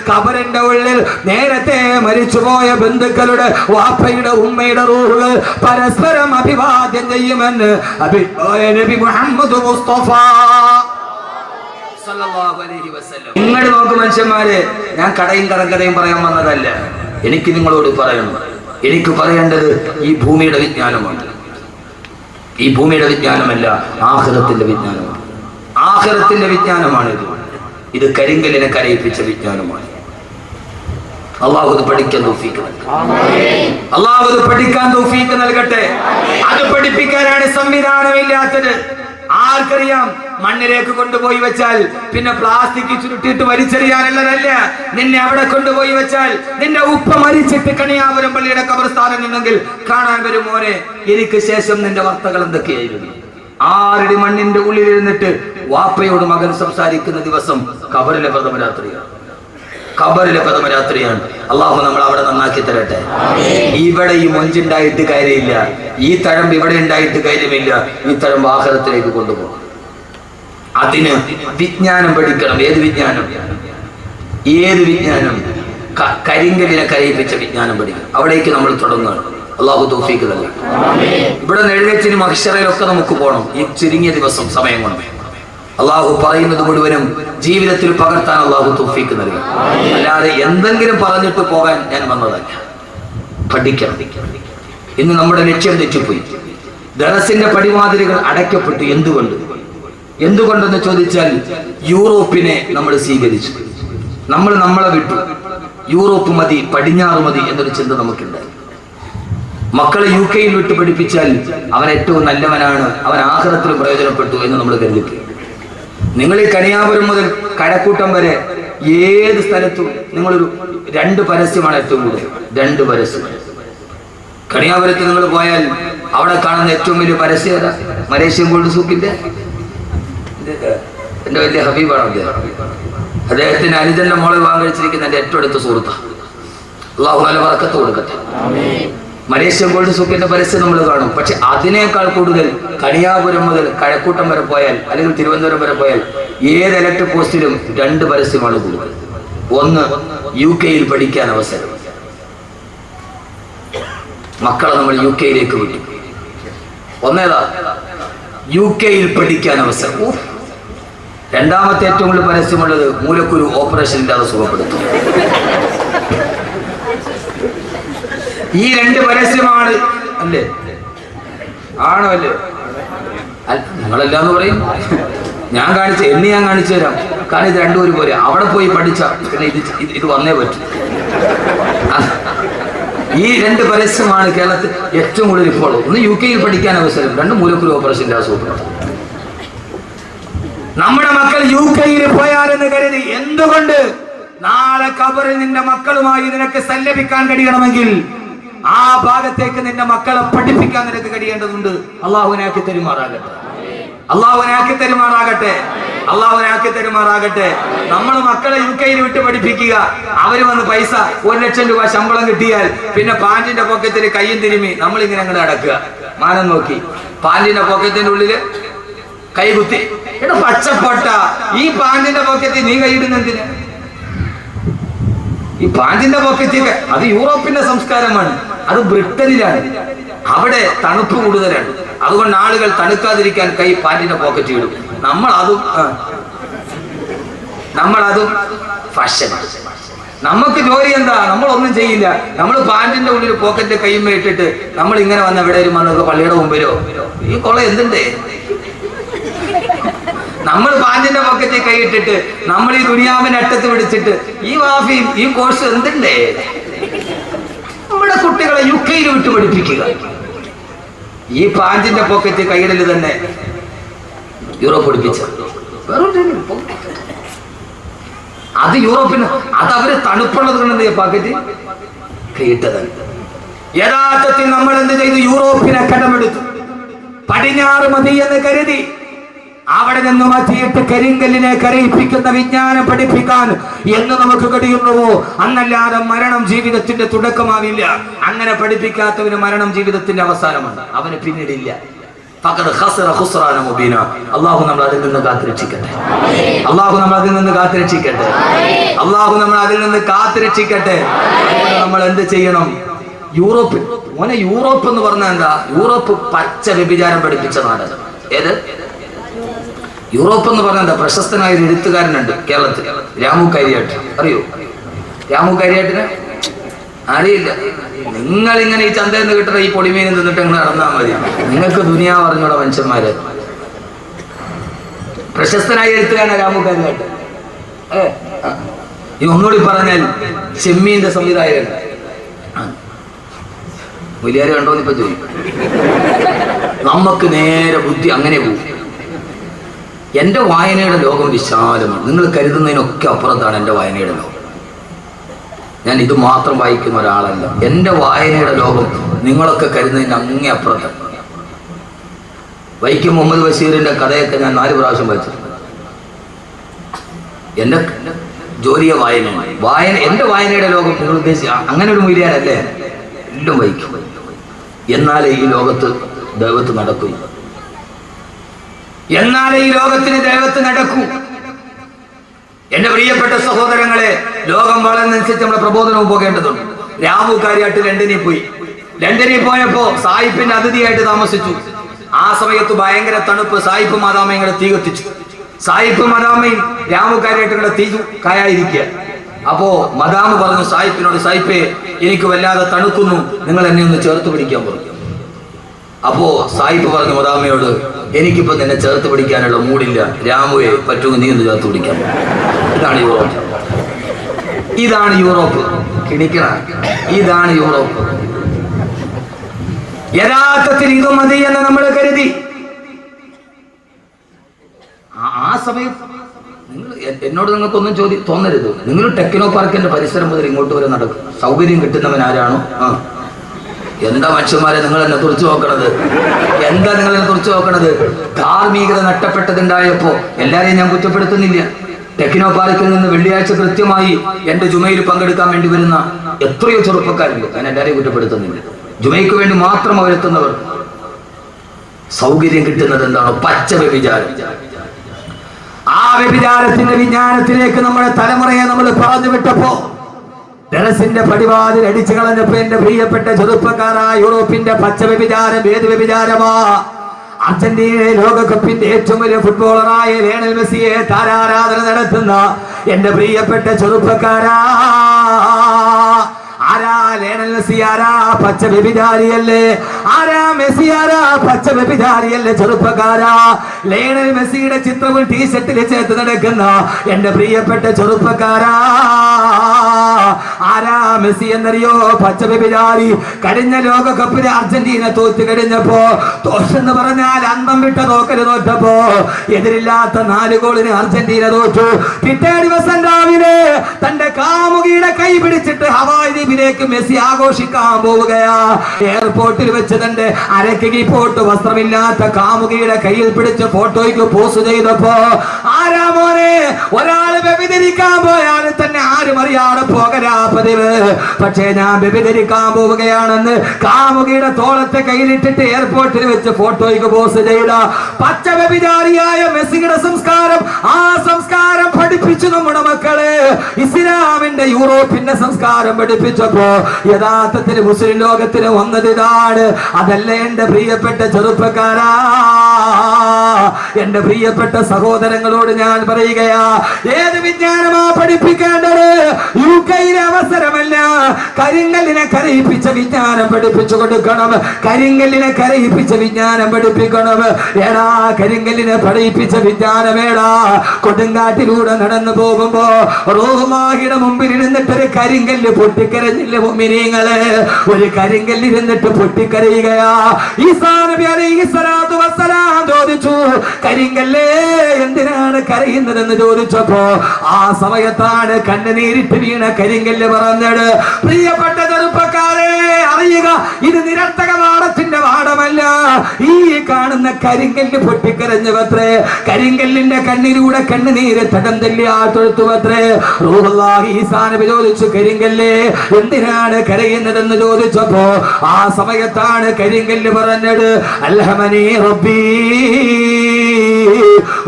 കബറിന്റെ ഉള്ളിൽ നേരത്തെ മരിച്ചുപോയ ബന്ധുക്കളുടെ വാപ്പയുടെ ഉമ്മയുടെ റൂഹുകൾ പരസ്പരം അഭിവാദ്യം ചെയ്യുമെന്ന് നബി മുഹമ്മദ് മുസ്തഫ. നിങ്ങൾ നോക്ക് മനുഷ്യന്മാരെ, ഞാൻ കടയും കടക്കഥയും പറയാൻ വന്നതല്ല. എനിക്ക് നിങ്ങളോട് പറയണം, എനിക്ക് പറയേണ്ടത് ഈ ഭൂമിയുടെ വിജ്ഞാനമാണ്. ഈ ഭൂമിയുടെ വിജ്ഞാനമല്ല, ആഖിറത്തിന്റെ വിജ്ഞാനമാണ്. ആഖിറത്തിന്റെ വിജ്ഞാനമാണിത്. ഇത് കരിങ്കലിനെ കരയിപ്പിച്ച വിജ്ഞാനമാണ്. അള്ളാഹു ഇത് പഠിക്കാൻ തൗഫീഖ് നൽകട്ടെ. അള്ളാഹു ഇത് പഠിക്കാൻ തൗഫീഖ് നൽകട്ടെ. അത് പഠിപ്പിക്കാനാണ് സംവിധാനമില്ലാത്തത്. ആർക്കറിയാം? മണ്ണിലേക്ക് കൊണ്ടുപോയി വെച്ചാൽ പിന്നെ പ്ലാസ്റ്റിക് ചുരുട്ടിയിട്ട് വലിച്ചെറിയാനുള്ളതല്ല. നിന്നെ അവിടെ കൊണ്ടുപോയി വെച്ചാൽ നിന്റെ ഉപ്പ മരിച്ചിട്ട് കണിയാപുരം പള്ളിയുടെ ഖബർസ്ഥാനം ഉണ്ടെങ്കിൽ കാണാൻ വരും, മോനെ എനിക്ക് ശേഷം നിന്റെ വാർത്തകൾ എന്തൊക്കെയായിരുന്നു. 6 അടി മണ്ണിന്റെ ഉള്ളിലിരുന്നിട്ട് വാപ്പയോട് മകൻ സംസാരിക്കുന്ന ദിവസം ഖബറിലെ പ്രഥമ രാത്രിയാണ്. ഖബറിലെ പ്രഥമ രാത്രിയാണ്. അള്ളാഹു നമ്മൾ അവിടെ നന്നാക്കി തരട്ടെ. ഇവിടെ ഈ മൊഞ്ചുണ്ടായിട്ട് കാര്യമില്ല, ഈ തഴമ്പ് ഇവിടെ ഉണ്ടായിട്ട് കാര്യമില്ല. ഈ തഴമ്പ് ആഖിറത്തിലേക്ക് കൊണ്ടുപോകണം. അതിന് വിജ്ഞാനം പഠിക്കണം. ഏത് വിജ്ഞാനം? ഏത് വിജ്ഞാനം? കരിങ്കലിനെ കരയിപ്പിച്ച വിജ്ഞാനം പഠിക്കണം. അവിടേക്ക് നമ്മൾ തുടങ്ങുകയാണ്. അള്ളാഹു തൗഫീഖ് നൽകട്ടെ. ഇവിടെ എഴുന്നേറ്റിന് മഹ്ശറയിലൊക്കെ നമുക്ക് പോകണം. ഈ ചുരുങ്ങിയ ദിവസം സമയം കൊണ്ട് അള്ളാഹു പറയുന്നത് മുഴുവനും ജീവിതത്തിൽ പകർത്താൻ അള്ളാഹു തൗഫീഖ് നൽകി. അല്ലാതെ എന്തെങ്കിലും പറഞ്ഞിട്ട് പോകാൻ ഞാൻ വന്നതല്ല. പഠിക്കണം. ഇന്ന് നമ്മുടെ ലക്ഷ്യം തെറ്റിപ്പോയി. ദറസിന്റെ പടിവാതിലുകൾ അടയ്ക്കപ്പെട്ടു. എന്തുകൊണ്ടെന്ന് ചോദിച്ചാൽ യൂറോപ്പിനെ നമ്മൾ സ്വീകരിച്ചു. നമ്മളെ വിട്ടു. യൂറോപ്പ് മതി, പടിഞ്ഞാറ് മതി എന്നൊരു ചിന്ത നമുക്കുണ്ടായി. മക്കളെ UK വിട്ട് പഠിപ്പിച്ചാൽ അവൻ ഏറ്റവും നല്ലവനാണ്, അവൻ ആഖിറത്തിൽ പ്രയോജനപ്പെട്ടു എന്ന് നമ്മൾ കരുതി. നിങ്ങൾ ഈ കണിയാപുരം മുതൽ കഴക്കൂട്ടം വരെ ഏത് സ്ഥലത്തും നിങ്ങളൊരു 2 പരസ്യമാണ് ഏറ്റവും കൂടുതൽ. 2 പരസ്യം. കണിയാപുരത്ത് നിങ്ങൾ പോയാൽ അവിടെ കാണുന്ന ഏറ്റവും വലിയ പരസ്യം ഏതാ? മലേഷ്യൻ ഗോൾഡ് സൂക്കിന്റെ എന്റെ വലിയ ഹബീബാണ് അദ്ദേഹം. അദ്ദേഹത്തിന് അനുജന്റെ മോളെ വിവാഹം കഴിച്ചിരിക്കുന്ന എന്റെ ഏറ്റവും അടുത്ത സുഹൃത്താണ്. അള്ളാഹു നല്ല ബർക്കത്ത് കൊടുക്കട്ടെ. മലേഷ്യൻ ഗോൾഡ് സൂക്കിന്റെ പരസ്യം നമ്മൾ കാണും. പക്ഷെ അതിനേക്കാൾ കൂടുതൽ കണിയാപുരം മുതൽ കഴക്കൂട്ടം വരെ പോയാൽ അല്ലെങ്കിൽ തിരുവനന്തപുരം വരെ പോയാൽ ഏത് ഇലക്ട്രിക് പോസ്റ്റിലും 2 പരസ്യമാണ് കൂടുതൽ. ഒന്ന്, UK പഠിക്കാൻ അവസരം. മക്കളെ നമ്മൾ UK വിട്ടു. ഒന്നേതാ? UK പഠിക്കാൻ അവസരം. രണ്ടാമത്തെ ഏറ്റവും കൂടുതൽ പരസ്യമുള്ളത് മൂലക്കുരു ഓപ്പറേഷൻ ഇല്ലാതെ സുഖപ്പെടുത്തും. ഈ 2 പരസ്യമാണ്. അല്ലേ? ആണോ? അല്ലേ? നിങ്ങളെല്ലാന്ന് പറയും. ഞാൻ കാണിച്ചു തരാം. കാരണം ഇത് 2 ഒരുപോലെ. അവിടെ പോയി പഠിച്ച പിന്നെ ഇത് വന്നേ പറ്റും. ഈ 2 പരസ്യമാണ് കേരളത്തിൽ ഏറ്റവും കൂടുതൽ ഇപ്പോൾ. ഒന്ന് UK പഠിക്കാൻ അവസരം, 2 മൂലക്കുരു ഓപ്പറേഷൻ ഇല്ലാതെ സുഖപ്പെടുത്തും. നമ്മുടെ മക്കൾ UK പോയാലെന്ന് കരുതി. എന്തുകൊണ്ട്? നാളെ ഖബറിൽ നിന്റെ മക്കളുമായി നിനക്ക് സല്ലപിക്കാൻ കഴിയണമെങ്കിൽ ആ ഭാഗത്തേക്ക് നിന്റെ മക്കളെ പഠിപ്പിക്കാൻ നിനക്ക് കഴിയേണ്ടതുണ്ട്. അള്ളാഹുവിനാക്കി തരുമാറാകട്ടെ. നമ്മൾ മക്കളെ UK വിട്ട് പഠിപ്പിക്കുക. അവര് വന്ന് പൈസ 1 ലക്ഷം രൂപ ശമ്പളം കിട്ടിയാൽ പിന്നെ പാന്റിന്റെ പോക്കറ്റിൽ കയ്യും തിരുമ്മി നമ്മളിങ്ങനെ അങ്ങോട്ട് അടക്കുക. മാനം നോക്കി പാന്റിന്റെ പോക്കറ്റിന്റെ ഉള്ളില് കൈകുത്തി. എടാ പച്ചപ്പൊട്ട, ഈ പാന്റിന്റെ പോക്കറ്റിൽ നീ കൈയിടുന്നെന്തിന്? ഈ പാന്റിന്റെ പോക്കറ്റൊക്കെ അത് യൂറോപ്പിന്റെ സംസ്കാരമാണ്, അത് ബ്രിട്ടനിലാണ്. അവിടെ തണുപ്പ് കൂടുതലാണ്, അതുകൊണ്ട് ആളുകൾ തണുക്കാതിരിക്കാൻ കൈ പാന്റിന്റെ പോക്കറ്റ് ഇടും. നമ്മളതും ഫാഷൻ. നമുക്ക് ജോലി എന്താ? നമ്മളൊന്നും ചെയ്യില്ല. നമ്മൾ പാന്റിന്റെ ഉള്ളിൽ പോക്കറ്റ് കൈമ്മ ഇട്ടിട്ട് നമ്മൾ ഇങ്ങനെ വന്ന എവിടെ വന്നത് പള്ളിയുടെ മുമ്പിലോ ഈ കൊള എന്തുണ്ടേ? നമ്മൾ പാന്റിന്റെ പോക്കറ്റിൽ കൈയിട്ടിട്ട് നമ്മൾ ഈ ദുനിയാവിനെ അറ്റത്ത് പിടിച്ചിട്ട് ഈ വാഫിയും ഈ കോഴ്സ് എന്തുണ്ടേ? നമ്മുടെ കുട്ടികളെ UK വിട്ട് പഠിപ്പിക്കുക. ഈ പാന്റിന്റെ പോക്കറ്റ് കൈയിടല് തന്നെ യൂറോപ്പ് പഠിപ്പിച്ച അത് യൂറോപ്പിന് അത് അവര് തണുപ്പുള്ളത് കൊണ്ട് പാക്കറ്റ് കൈയിട്ടതാണ്. യഥാർത്ഥത്തിൽ നമ്മൾ എന്ത് ചെയ്തു? യൂറോപ്പിനെ കടമെടുത്തു. പടിഞ്ഞാറ് മതി എന്ന് കരുതി അവിടെ നിന്ന് മാറ്റിയിട്ട് കരിങ്കല്ലിനെ കരയിപ്പിക്കുന്ന വിജ്ഞാനം പഠിപ്പിക്കാൻ എന്ന് നമുക്ക് കഴിയുന്നുവോ? അന്നല്ലാതെ മരണം ജീവിതത്തിന്റെ തുടക്കമാവില്ല. അങ്ങനെ പഠിപ്പിക്കാത്തവന് മരണം ജീവിതത്തിന്റെ അവസാനമാണ്, അവന് പിന്നീടില്ല. അള്ളാഹു നമ്മൾ അതിൽ നിന്ന് കാത്തിരക്ഷിക്കട്ടെ. അള്ളാഹു നമ്മൾ അതിൽ നിന്ന് കാത്തിരക്ഷിക്കട്ടെ. അള്ളാഹു നമ്മൾ അതിൽ നിന്ന് കാത്തിരക്ഷിക്കട്ടെ. നമ്മൾ എന്ത് ചെയ്യണം? യൂറോപ്പ് എന്ന് പറഞ്ഞാൽ എന്താ? യൂറോപ്പ് പച്ച വ്യഭിചാരം പഠിപ്പിച്ച നാട്. ഏത് യൂറോപ്പ് എന്ന് പറഞ്ഞാൽ എന്താ? പ്രശസ്തനായ ഒരു എഴുത്തുകാരനുണ്ട് കേരളത്തിൽ, രാമു കരിയാട്ട്. അറിയോ രാമു കരിയാട്ടിനെ? അറിയില്ല. നിങ്ങൾ ഇങ്ങനെ ഈ ചന്തയിൽ നിന്ന് കിട്ടുന്ന ഈ പൊടിമീനും തിന്നിട്ട് നിങ്ങൾ നടന്നാൽ മതി. നിങ്ങൾക്ക് ദുനിയാവ് അറിഞ്ഞൂടെ മനുഷ്യന്മാര്. പ്രശസ്തനായ എഴുത്തുകാരനാണ് രാമു കരിയാട്ട്. ഒന്നുകൂടി പറഞ്ഞാൽ ചെമ്മീന്റെ സംവിധായകൻ. വലിയാര് കണ്ടോന്ന് ഇപ്പൊ ചോദിക്കും. നമുക്ക് നേരെ ബുദ്ധി അങ്ങനെ പോകും. എന്റെ വായനയുടെ ലോകം വിശാലമാണ്. നിങ്ങൾ കരുതുന്നതിനൊക്കെ അപ്പുറത്താണ് എന്റെ വായനയുടെ ലോകം. ഞാൻ ഇത് മാത്രം വായിക്കുന്ന ഒരാളല്ല. എന്റെ വായനയുടെ ലോകം നിങ്ങളൊക്കെ കരുതുന്നതിന് അങ്ങേ അപ്പുറത്താണ്. വൈക്കം മുഹമ്മദ് ബഷീറിന്റെ കഥയൊക്കെ ഞാൻ 4 പ്രാവശ്യം വായിച്ചിട്ടുണ്ട്. എന്റെ ജോലിയെ വായന എന്റെ വായനയുടെ ലോകം നിങ്ങൾ ഉദ്ദേശിച്ച അങ്ങനെ ഒരു മൂല്യാനല്ലേ? എല്ലാം വായിക്കും. എന്നാലേ ഈ ലോകത്ത് ദൈവത്ത് നടക്കും. എന്നാലേ ഈ ലോകത്തിന് ദൈവത്ത് നടക്കൂ. എന്റെ പ്രിയപ്പെട്ട സഹോദരങ്ങളെ, ലോകം വളർന്നനുസരിച്ച് നമ്മുടെ പ്രബോധനവും പോകേണ്ടതുണ്ട്. രാമു കാര്യാട്ട് ലണ്ടനിൽ പോയി. ലണ്ടനിൽ പോയപ്പോ സായിപ്പിന്റെ അതിഥിയായിട്ട് താമസിച്ചു. ആ സമയത്ത് ഭയങ്കര തണുപ്പ്. സായിപ്പ് മാതാമയും കൂടെ തീ കത്തിച്ചു. സായിപ്പ് മദാമയും രാമു കാര്യാട്ടും കൂടെ തീ കായായിരിക്കുക. അപ്പോ മദാമ പറഞ്ഞു സായിപ്പിനോട്, സായിപ്പേ എനിക്ക് വല്ലാതെ തണുക്കുന്നു, നിങ്ങൾ എന്നെ ഒന്ന് ചേർത്ത് പിടിക്കാൻ പറഞ്ഞു. അപ്പോ സായിപ്പ് പറഞ്ഞു മദാമയോട്, എനിക്കിപ്പോ നിന്നെ ചേർത്ത് പിടിക്കാനുള്ള മൂടില്ല, രാമുവെ പറ്റുമെങ്കിൽ നീ ഒന്ന് ചേർത്ത് പിടിക്കാൻ. ഇതാണ് യൂറോപ്പ്. ഇതാണ് യൂറോപ്പ്. കിണിക്കണ ഇതാണ് യൂറോപ്പ്. യഥാർത്ഥത്തിൽ ഇത് മതി എന്ന് നമ്മൾ കരുതി. ആ സമയത്ത് എന്നോട് നിങ്ങൾക്കൊന്നും തോന്നരുത്. നിങ്ങൾ ടെക്നോ പാർക്കിന്റെ പരിസരം മുതൽ ഇങ്ങോട്ട് വരെ നടക്കും. സൗകര്യം കിട്ടുന്നവൻ ആരാണോ? എന്താ മനുഷ്യന്മാരെ നിങ്ങൾ എന്നെ തുറച്ചു നോക്കണത്? എന്താ നിങ്ങൾ എന്നെ തുറച്ചു നോക്കണത്? ധാർമ്മികത നഷ്ടപ്പെട്ടതുണ്ടായപ്പോ എല്ലാരെയും ഞാൻ കുറ്റപ്പെടുത്തുന്നില്ല. ടെക്നോ പാർക്കിൽ നിന്ന് വെള്ളിയാഴ്ച കൃത്യമായി എന്റെ ജുമയിൽ പങ്കെടുക്കാൻ വേണ്ടി വരുന്ന എത്രയോ ചെറുപ്പക്കാരുണ്ട്. ഞാൻ എല്ലാരെയും കുറ്റപ്പെടുത്തുന്നില്ല. ജുമയ്ക്ക് വേണ്ടി മാത്രം അവരെത്തുന്നവർ. സൗകര്യം കിട്ടുന്നത് എന്താണോ? പച്ച വ്യഭിചാരം. ആ വ്യഭിചാരത്തിന്റെ വിജ്ഞാനത്തിലേക്ക് നമ്മുടെ തലമുറയെ നമ്മൾ പറഞ്ഞു വിട്ടപ്പോ ടെറസിന്റെ പടിവാതിൽ അടിച്ചു കളഞ്ഞപ്പോ എന്റെ പ്രിയപ്പെട്ട ചെറുപ്പക്കാരാ, യൂറോപ്പിന്റെ പച്ച വ്യഭിചാരം ഏത് വ്യഭിചാരമാ? അർജന്റീന ലോകകപ്പിന്റെ ഏറ്റവും വലിയ ഫുട്ബോളറായ ലയണൽ മെസ്സിയെ താരാരാധന നടത്തുന്ന എന്റെ പ്രിയപ്പെട്ട ചെറുപ്പക്കാരാ, ആരാ ലയണൽ മെസ്സി? ആരാ? പച്ച വ്യഭിചാരിയല്ലേ? ആരാ മെസ്സി? ആരാ? പച്ച വ്യഭിചാരിയല്ലേ? ചെറുപ്പക്കാരാ, ലയണൽ മെസ്സിയുടെ ചിത്രവും ടീഷർട്ടിൽ ചേർത്ത് നടക്കുന്ന എന്റെ പ്രിയപ്പെട്ട ചെറുപ്പക്കാരാ, ആരാ മെസ്സി എന്നറിയോ? പച്ച വ്യഭിചാരി. കഴിഞ്ഞ ലോകകപ്പിൽ അർജന്റീന തോറ്റ് കഴിഞ്ഞപ്പോ, തോറ്റെന്ന് പറഞ്ഞാൽ അന്തം വിട്ട തോക്കല് തോറ്റപ്പോ, എതിരില്ലാത്ത 4 ഗോളിന് അർജന്റീന തോറ്റു. പിറ്റേ ദിവസം രാവിലെ തന്റെ കാമുകിയുടെ കൈ പിടിച്ചിട്ട് ഹവായ് ദ്വീപിലേക്ക് മെസ്സി ആഘോഷിക്കാൻ പോവുകയാ. എയർപോർട്ടിൽ വെച്ച് തന്റെ അരക്കി പോട്ട് വസ്ത്രമില്ലാത്ത കാമുകിയുടെ കയ്യിൽ പിടിച്ച് ഫോട്ടോയ്ക്ക് പോസ്റ്റ് ചെയ്തപ്പോ ആരാ മോനെ ഒരാള് വ്യഭിചരിക്കാൻ പോയാൽ തന്നെ ആരും അറിയാതെ പോകരാ പതിവ്. പക്ഷേ ഞാൻ വ്യഭിചരിക്കാൻ പോവുകയാണെന്ന് കാമുകിയുടെ തോളത്തെ കയ്യിലിട്ടിട്ട് എയർപോർട്ടിൽ വെച്ച് ഫോട്ടോയ്ക്ക് പോസ്റ്റ് ചെയ്ത പച്ച വ്യഭിചാരിയായ മെസ്സിയുടെ സംസ്കാരം, ആ സംസ്കാരം പഠിപ്പിച്ചു നമ്മുടെ മക്കളെ. ഇസ്ലാമിന്റെ യൂറോപ്പിന്റെ സംസ്കാരം പഠിപ്പിച്ചപ്പോ യഥാർത്ഥത്തിൽ മുസ്ലിം ലോകത്തിന് വന്നത് ഇതാണ്. അതല്ല എന്റെ പ്രിയപ്പെട്ട ചെറുപ്പക്കാരാ, എന്റെ പ്രിയപ്പെട്ട സഹോദരങ്ങളോട് ഞാൻ പറയുകയാ, ഏത് വിജ്ഞാനമാ പഠിപ്പിക്കേണ്ടത്? യുകെയിലെ അവസരമല്ല, കരിങ്കല്ലിനെ കരയിപ്പിച്ച വിജ്ഞാനം പഠിപ്പിച്ചു കൊടുക്കണം. കരിങ്കല്ലിനെ കരയിപ്പിച്ച വിജ്ഞാനം പഠിപ്പിക്കണം. ഏടാ കരിങ്കല്ലിനെ പഠിപ്പിച്ച വിജ്ഞാനമേടാ. കൊടുങ്കാട്ടിലൂടെ നടന്നു പോകുമ്പോ റൂഹുമാഹിയുടെ മുമ്പിൽ ഇരുന്നിട്ടൊരു കരിങ്കല്ല് പൊട്ടിക്കരഞ്ഞില്ല മുഅ്മിനീങ്ങളെ? ഒരു കരിങ്കല്ല് ഇരുന്നിട്ട് പൊട്ടിക്കരയുകയാ. ഈസാ നബി അലൈഹി സ്വലാത്തു വസ്സലാം ചോദിച്ചു, കരിങ്കല്ലേ എന്തിനാണ് കരയുന്നതെന്ന് ചോദിച്ചപ്പോ ആ സമയത്താണ് കണ്ണുനീരിട്ട് വീണ കരിങ്കല്ല് പറഞ്ഞത്, പ്രിയപ്പെട്ട ചെറുപ്പക്കാരെ അറിയുക, ഇത് നിരർത്ഥക വാടത്തിന്റെ വാടമല്ല. ഈ കാണുന്ന കരിങ്കല്ല് പൊട്ടിക്കരഞ്ഞുവത്രേ. കരിങ്കല്ലിന്റെ കണ്ണിലൂടെ കണ്ണുനീര് തടം തല്ലിയാത്തൊഴുത്തുവത്രേ. റൂഹുല്ലാഹി ഈസാ നബി ചോദിച്ചു, കരിങ്കല്ലേ എന്തിനാണ് കരയുന്നതെന്ന് ചോദിച്ചപ്പോ ആ സമയത്താണ് കരിങ്കല്ല് പറഞ്ഞത്, അൽഹമനി റബ്ബി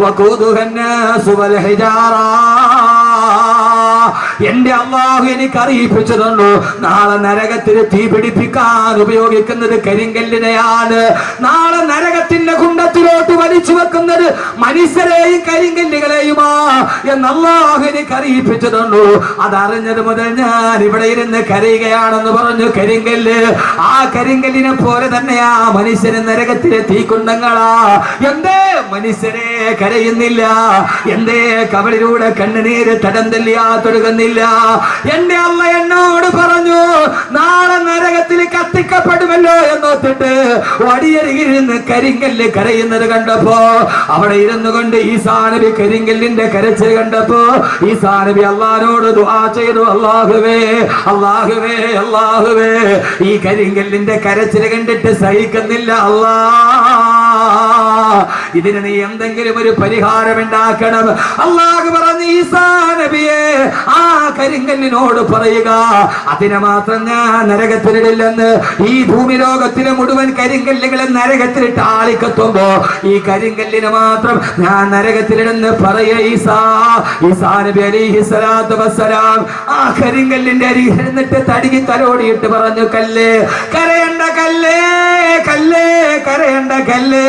വഖൂദുഹൻ നാസു വൽ ഹിജാറ. എന്റെ അല്ലാഹു എനിക്ക് അറിയിപ്പിച്ചു തന്നു, നാളെ നരകത്തിൽ തീ പിടിപ്പിക്കാൻ ഉപയോഗിക്കുന്നത് കരിങ്കല്ലിനെയാണ്. നാളെ നരകത്തിന്റെ കുണ്ടത്തിലോട്ട് വലിച്ചു വെക്കുന്നത് മനുഷ്യരെയും കരിങ്കല്ലുകളെയുമാ എന്ന് അല്ലാഹു എനിക്ക് അറിയിപ്പിച്ചു തന്നു. അതറിഞ്ഞത് മുതൽ ഞാൻ ഇവിടെ ഇരുന്ന് കരയുകയാണെന്ന് പറഞ്ഞു കരിങ്കല്ല്. ആ കരിങ്കല്ലിനെ പോലെ തന്നെയാ മനുഷ്യന് നരകത്തിലെ തീക്കുണ്ടങ്ങളാ. എന്തേ മനുഷ്യരെ കരയുന്നില്ല? എന്തേ കവളിലൂടെ കണ്ണുനീര് തടം തല്ലിയാത്തൊഴുകുന്നില്ല? എന്റെ അള്ള എന്നോട് പറഞ്ഞു, നാളെ നരകത്തിൽ കത്തിക്കപ്പെടുമല്ലോ എന്നോത്തിട്ട് വടിയരികിരുന്ന് കരിങ്കല്ല് കരയുന്നത് കണ്ടപ്പോ അവിടെ ഇരുന്നു കൊണ്ട് ഈസാ നബി കരിങ്കല്ലിന്റെ കരച്ചിൽ കണ്ടപ്പോ ഈസാ നബി അള്ളാഹിനോട് ദുആ ചെയ്തു, അല്ലാഹുവേ അല്ലാഹുവേ അല്ലാഹുവേ, ഈ കരിങ്കല്ലിന്റെ കരച്ചിൽ കണ്ടിട്ട് സഹിക്കുന്നില്ല അല്ലാ, ഇതിന് നീ എന്തെങ്കിലും ഒരു പരിഹാരം ഉണ്ടാക്കണം. അല്ലാഹു പറഞ്ഞു, ഈസാ നബിയെ ആ കരിങ്കല്ലിനോട് പറയുക, അതിനെ മാത്രം ഞാൻ നരകത്തിലിടില്ലെന്ന്. ഈ ഭൂമി ലോകത്തിലെ മുഴുവൻ കരിങ്കല്ലുകളെ നരകത്തിലിട്ട് ആളിക്കത്തുമ്പോ ഈ കരിങ്കല്ലിനെ മാത്രം ഞാൻ നരകത്തിലിടുന്ന് പറയ ഈസാ. ഈസാ നബി അലൈഹി സ്വലാത്തു വസ്സലാം ആ കരിങ്കല്ലിന്റെ അരികിൽ ഇരുന്നിട്ട് തടികി തലോടിയിട്ട് പറഞ്ഞു, കല്ലേ കരയണ്ട കല്ലേ, കല്ലേ കരയണ്ട കല്ലേ.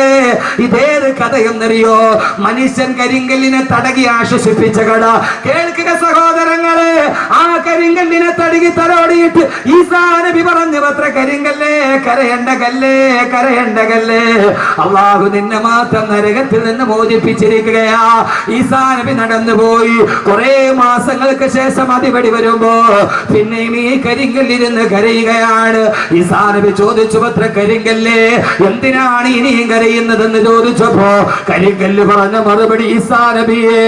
ഇതേത് കഥയെന്നറിയോ? മനുഷ്യൻ കരിങ്കല്ലിനെ തടകി ആശ്വസിപ്പിച്ച കഥ. കേൾക്കുക സഹോദരങ്ങളെ, ആ കരിങ്കല്ലിനെ തടകി തലോടിയിട്ട് ഈസാ നബി പറഞ്ഞു, അത്ര കരിങ്കല്ലേ കരയണ്ട കല്ലേ, കരയണ്ട കല്ലേ, അല്ലാഹു നിന്നെ മാത്രം നരകത്തിൽ നിന്ന് മോചിപ്പിച്ചിരിക്കുകയാ. ഈസാ നബി നടന്നുപോയി. കുറെ മാസങ്ങൾക്ക് ശേഷം അതിപടി വരുമ്പോ പിന്നെയും ഈ കരിങ്കല്ലിരുന്ന് കരയുകയാണ്. ഈസാ നബി ചോദിച്ചു, അത്ര കരിങ്കല്ലേ എന്തിനാണ് ഇനിയും കരയുന്നതെന്ന് ചോദിച്ചപ്പോ കരിങ്കല്ല് പറഞ്ഞ മറുപടി, ഈസാ നബിയെ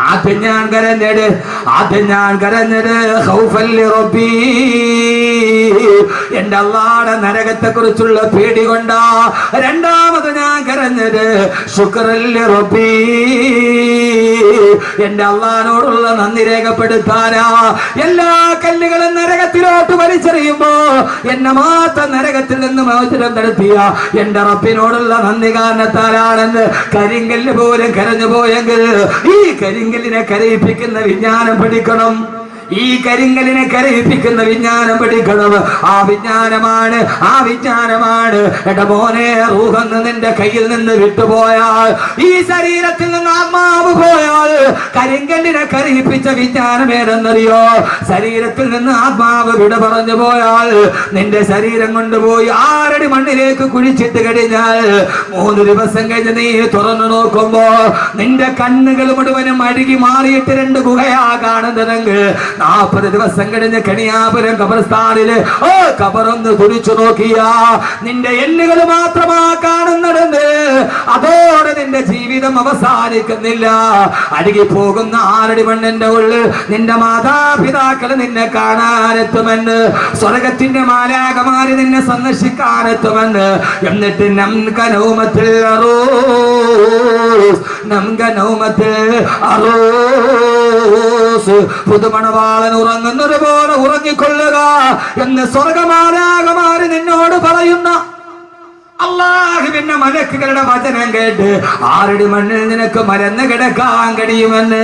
ആദ്യം ഞാൻ കരഞ്ഞത് ഖൗഫൻ ലിറബ്ബി, എന്റെ അല്ലാഹുവിന്റെ നരകത്തെ കുറിച്ചുള്ള പേടി കൊണ്ടാ. രണ്ടാമത് ഞാൻ കരഞ്ഞത് ശുക്രൻ ലിറബ്ബി, എന്റെ അല്ലാഹുവിനോടുള്ള നന്ദി രേഖപ്പെടുത്താനാ. എല്ലാ കല്ലുകളും നരകത്തിലോട്ട് വലിച്ചെറിയുമ്പോ എന്നെ മാത്രം നരകത്തിൽ നിന്ന് മോചനം നടത്തിയ എന്റെ റബ്ബിനോടുള്ള നന്ദി കാരണത്താലാണെന്ന് കരിങ്കല്ല് പോലും കരഞ്ഞു പോയെങ്കിൽ ഈ കരിങ്കല്ലിനെ കരയിപ്പിക്കുന്ന വിജ്ഞാനം പഠിക്കണം. ഈ കരിങ്കലിനെ കരയിപ്പിക്കുന്ന വിജ്ഞാനം പഠിക്കണം. ആ വിജ്ഞാനമാണ് എന്റെ മോനെ, റൂഹെന്ന് നിന്റെ കയ്യിൽ നിന്ന് വിട്ടുപോയാൽ, ഈ ശരീരത്തിൽ നിന്ന് ആത്മാവ് പോയാൽ, കരിങ്കല്ലിനെ കരയിപ്പിച്ച വിജ്ഞാനം ഏതെന്നറിയോ? ശരീരത്തിൽ നിന്ന് ആത്മാവ് വിട പറഞ്ഞു പോയാൽ നിന്റെ ശരീരം കൊണ്ടുപോയി 6 അടി മണ്ണിലേക്ക് കുഴിച്ചിട്ട് കഴിഞ്ഞാൽ 3 ദിവസം കഴിഞ്ഞ് നീ തുറന്നു നോക്കുമ്പോ നിന്റെ കണ്ണുകൾ മുഴുവനും അഴുകി മാറിയിട്ട് 2 ഗുഹയാ കാണുന്നതെങ്കിൽ 40 ദിവസം കഴിഞ്ഞ് കണിയാപുരം ഖബർസ്ഥാനില് ഖബറൊന്ന് കുറിച്ചു നോക്കിയാ നിന്റെ എല്ലുകൾ മാത്രമാ കാണുന്നതെന്ന്. അതോടെ നിന്റെ ജീവിതം അവസാനിക്കുന്നില്ല. അഴുകി പോകുന്ന 6 അടി മണ്ണിന്റെ ഉള്ളിൽ നിന്റെ മാതാപിതാക്കൾ നിന്നെ കാണാനെത്തുമെന്ന്, സ്വർഗത്തിന്റെ മാലാകമാര് നിന്നെ സന്ദർശിക്കാനെത്തുമെന്ന്. എന്നിട്ട് പുതുമണവാളൻ ഉറങ്ങുന്നത് പോലെ ഉറങ്ങിക്കൊള്ളുക എന്ന് സ്വർഗമാലാകമാര് നിന്നോട് പറയുന്ന അല്ലാഹുവിന്റെ മലക്കുകളുടെ വചനം കേട്ട് 6 അടി മണ്ണിൽ നിനക്ക് മരന്ന് കിടക്കാൻ കഴിയുമെന്ന്.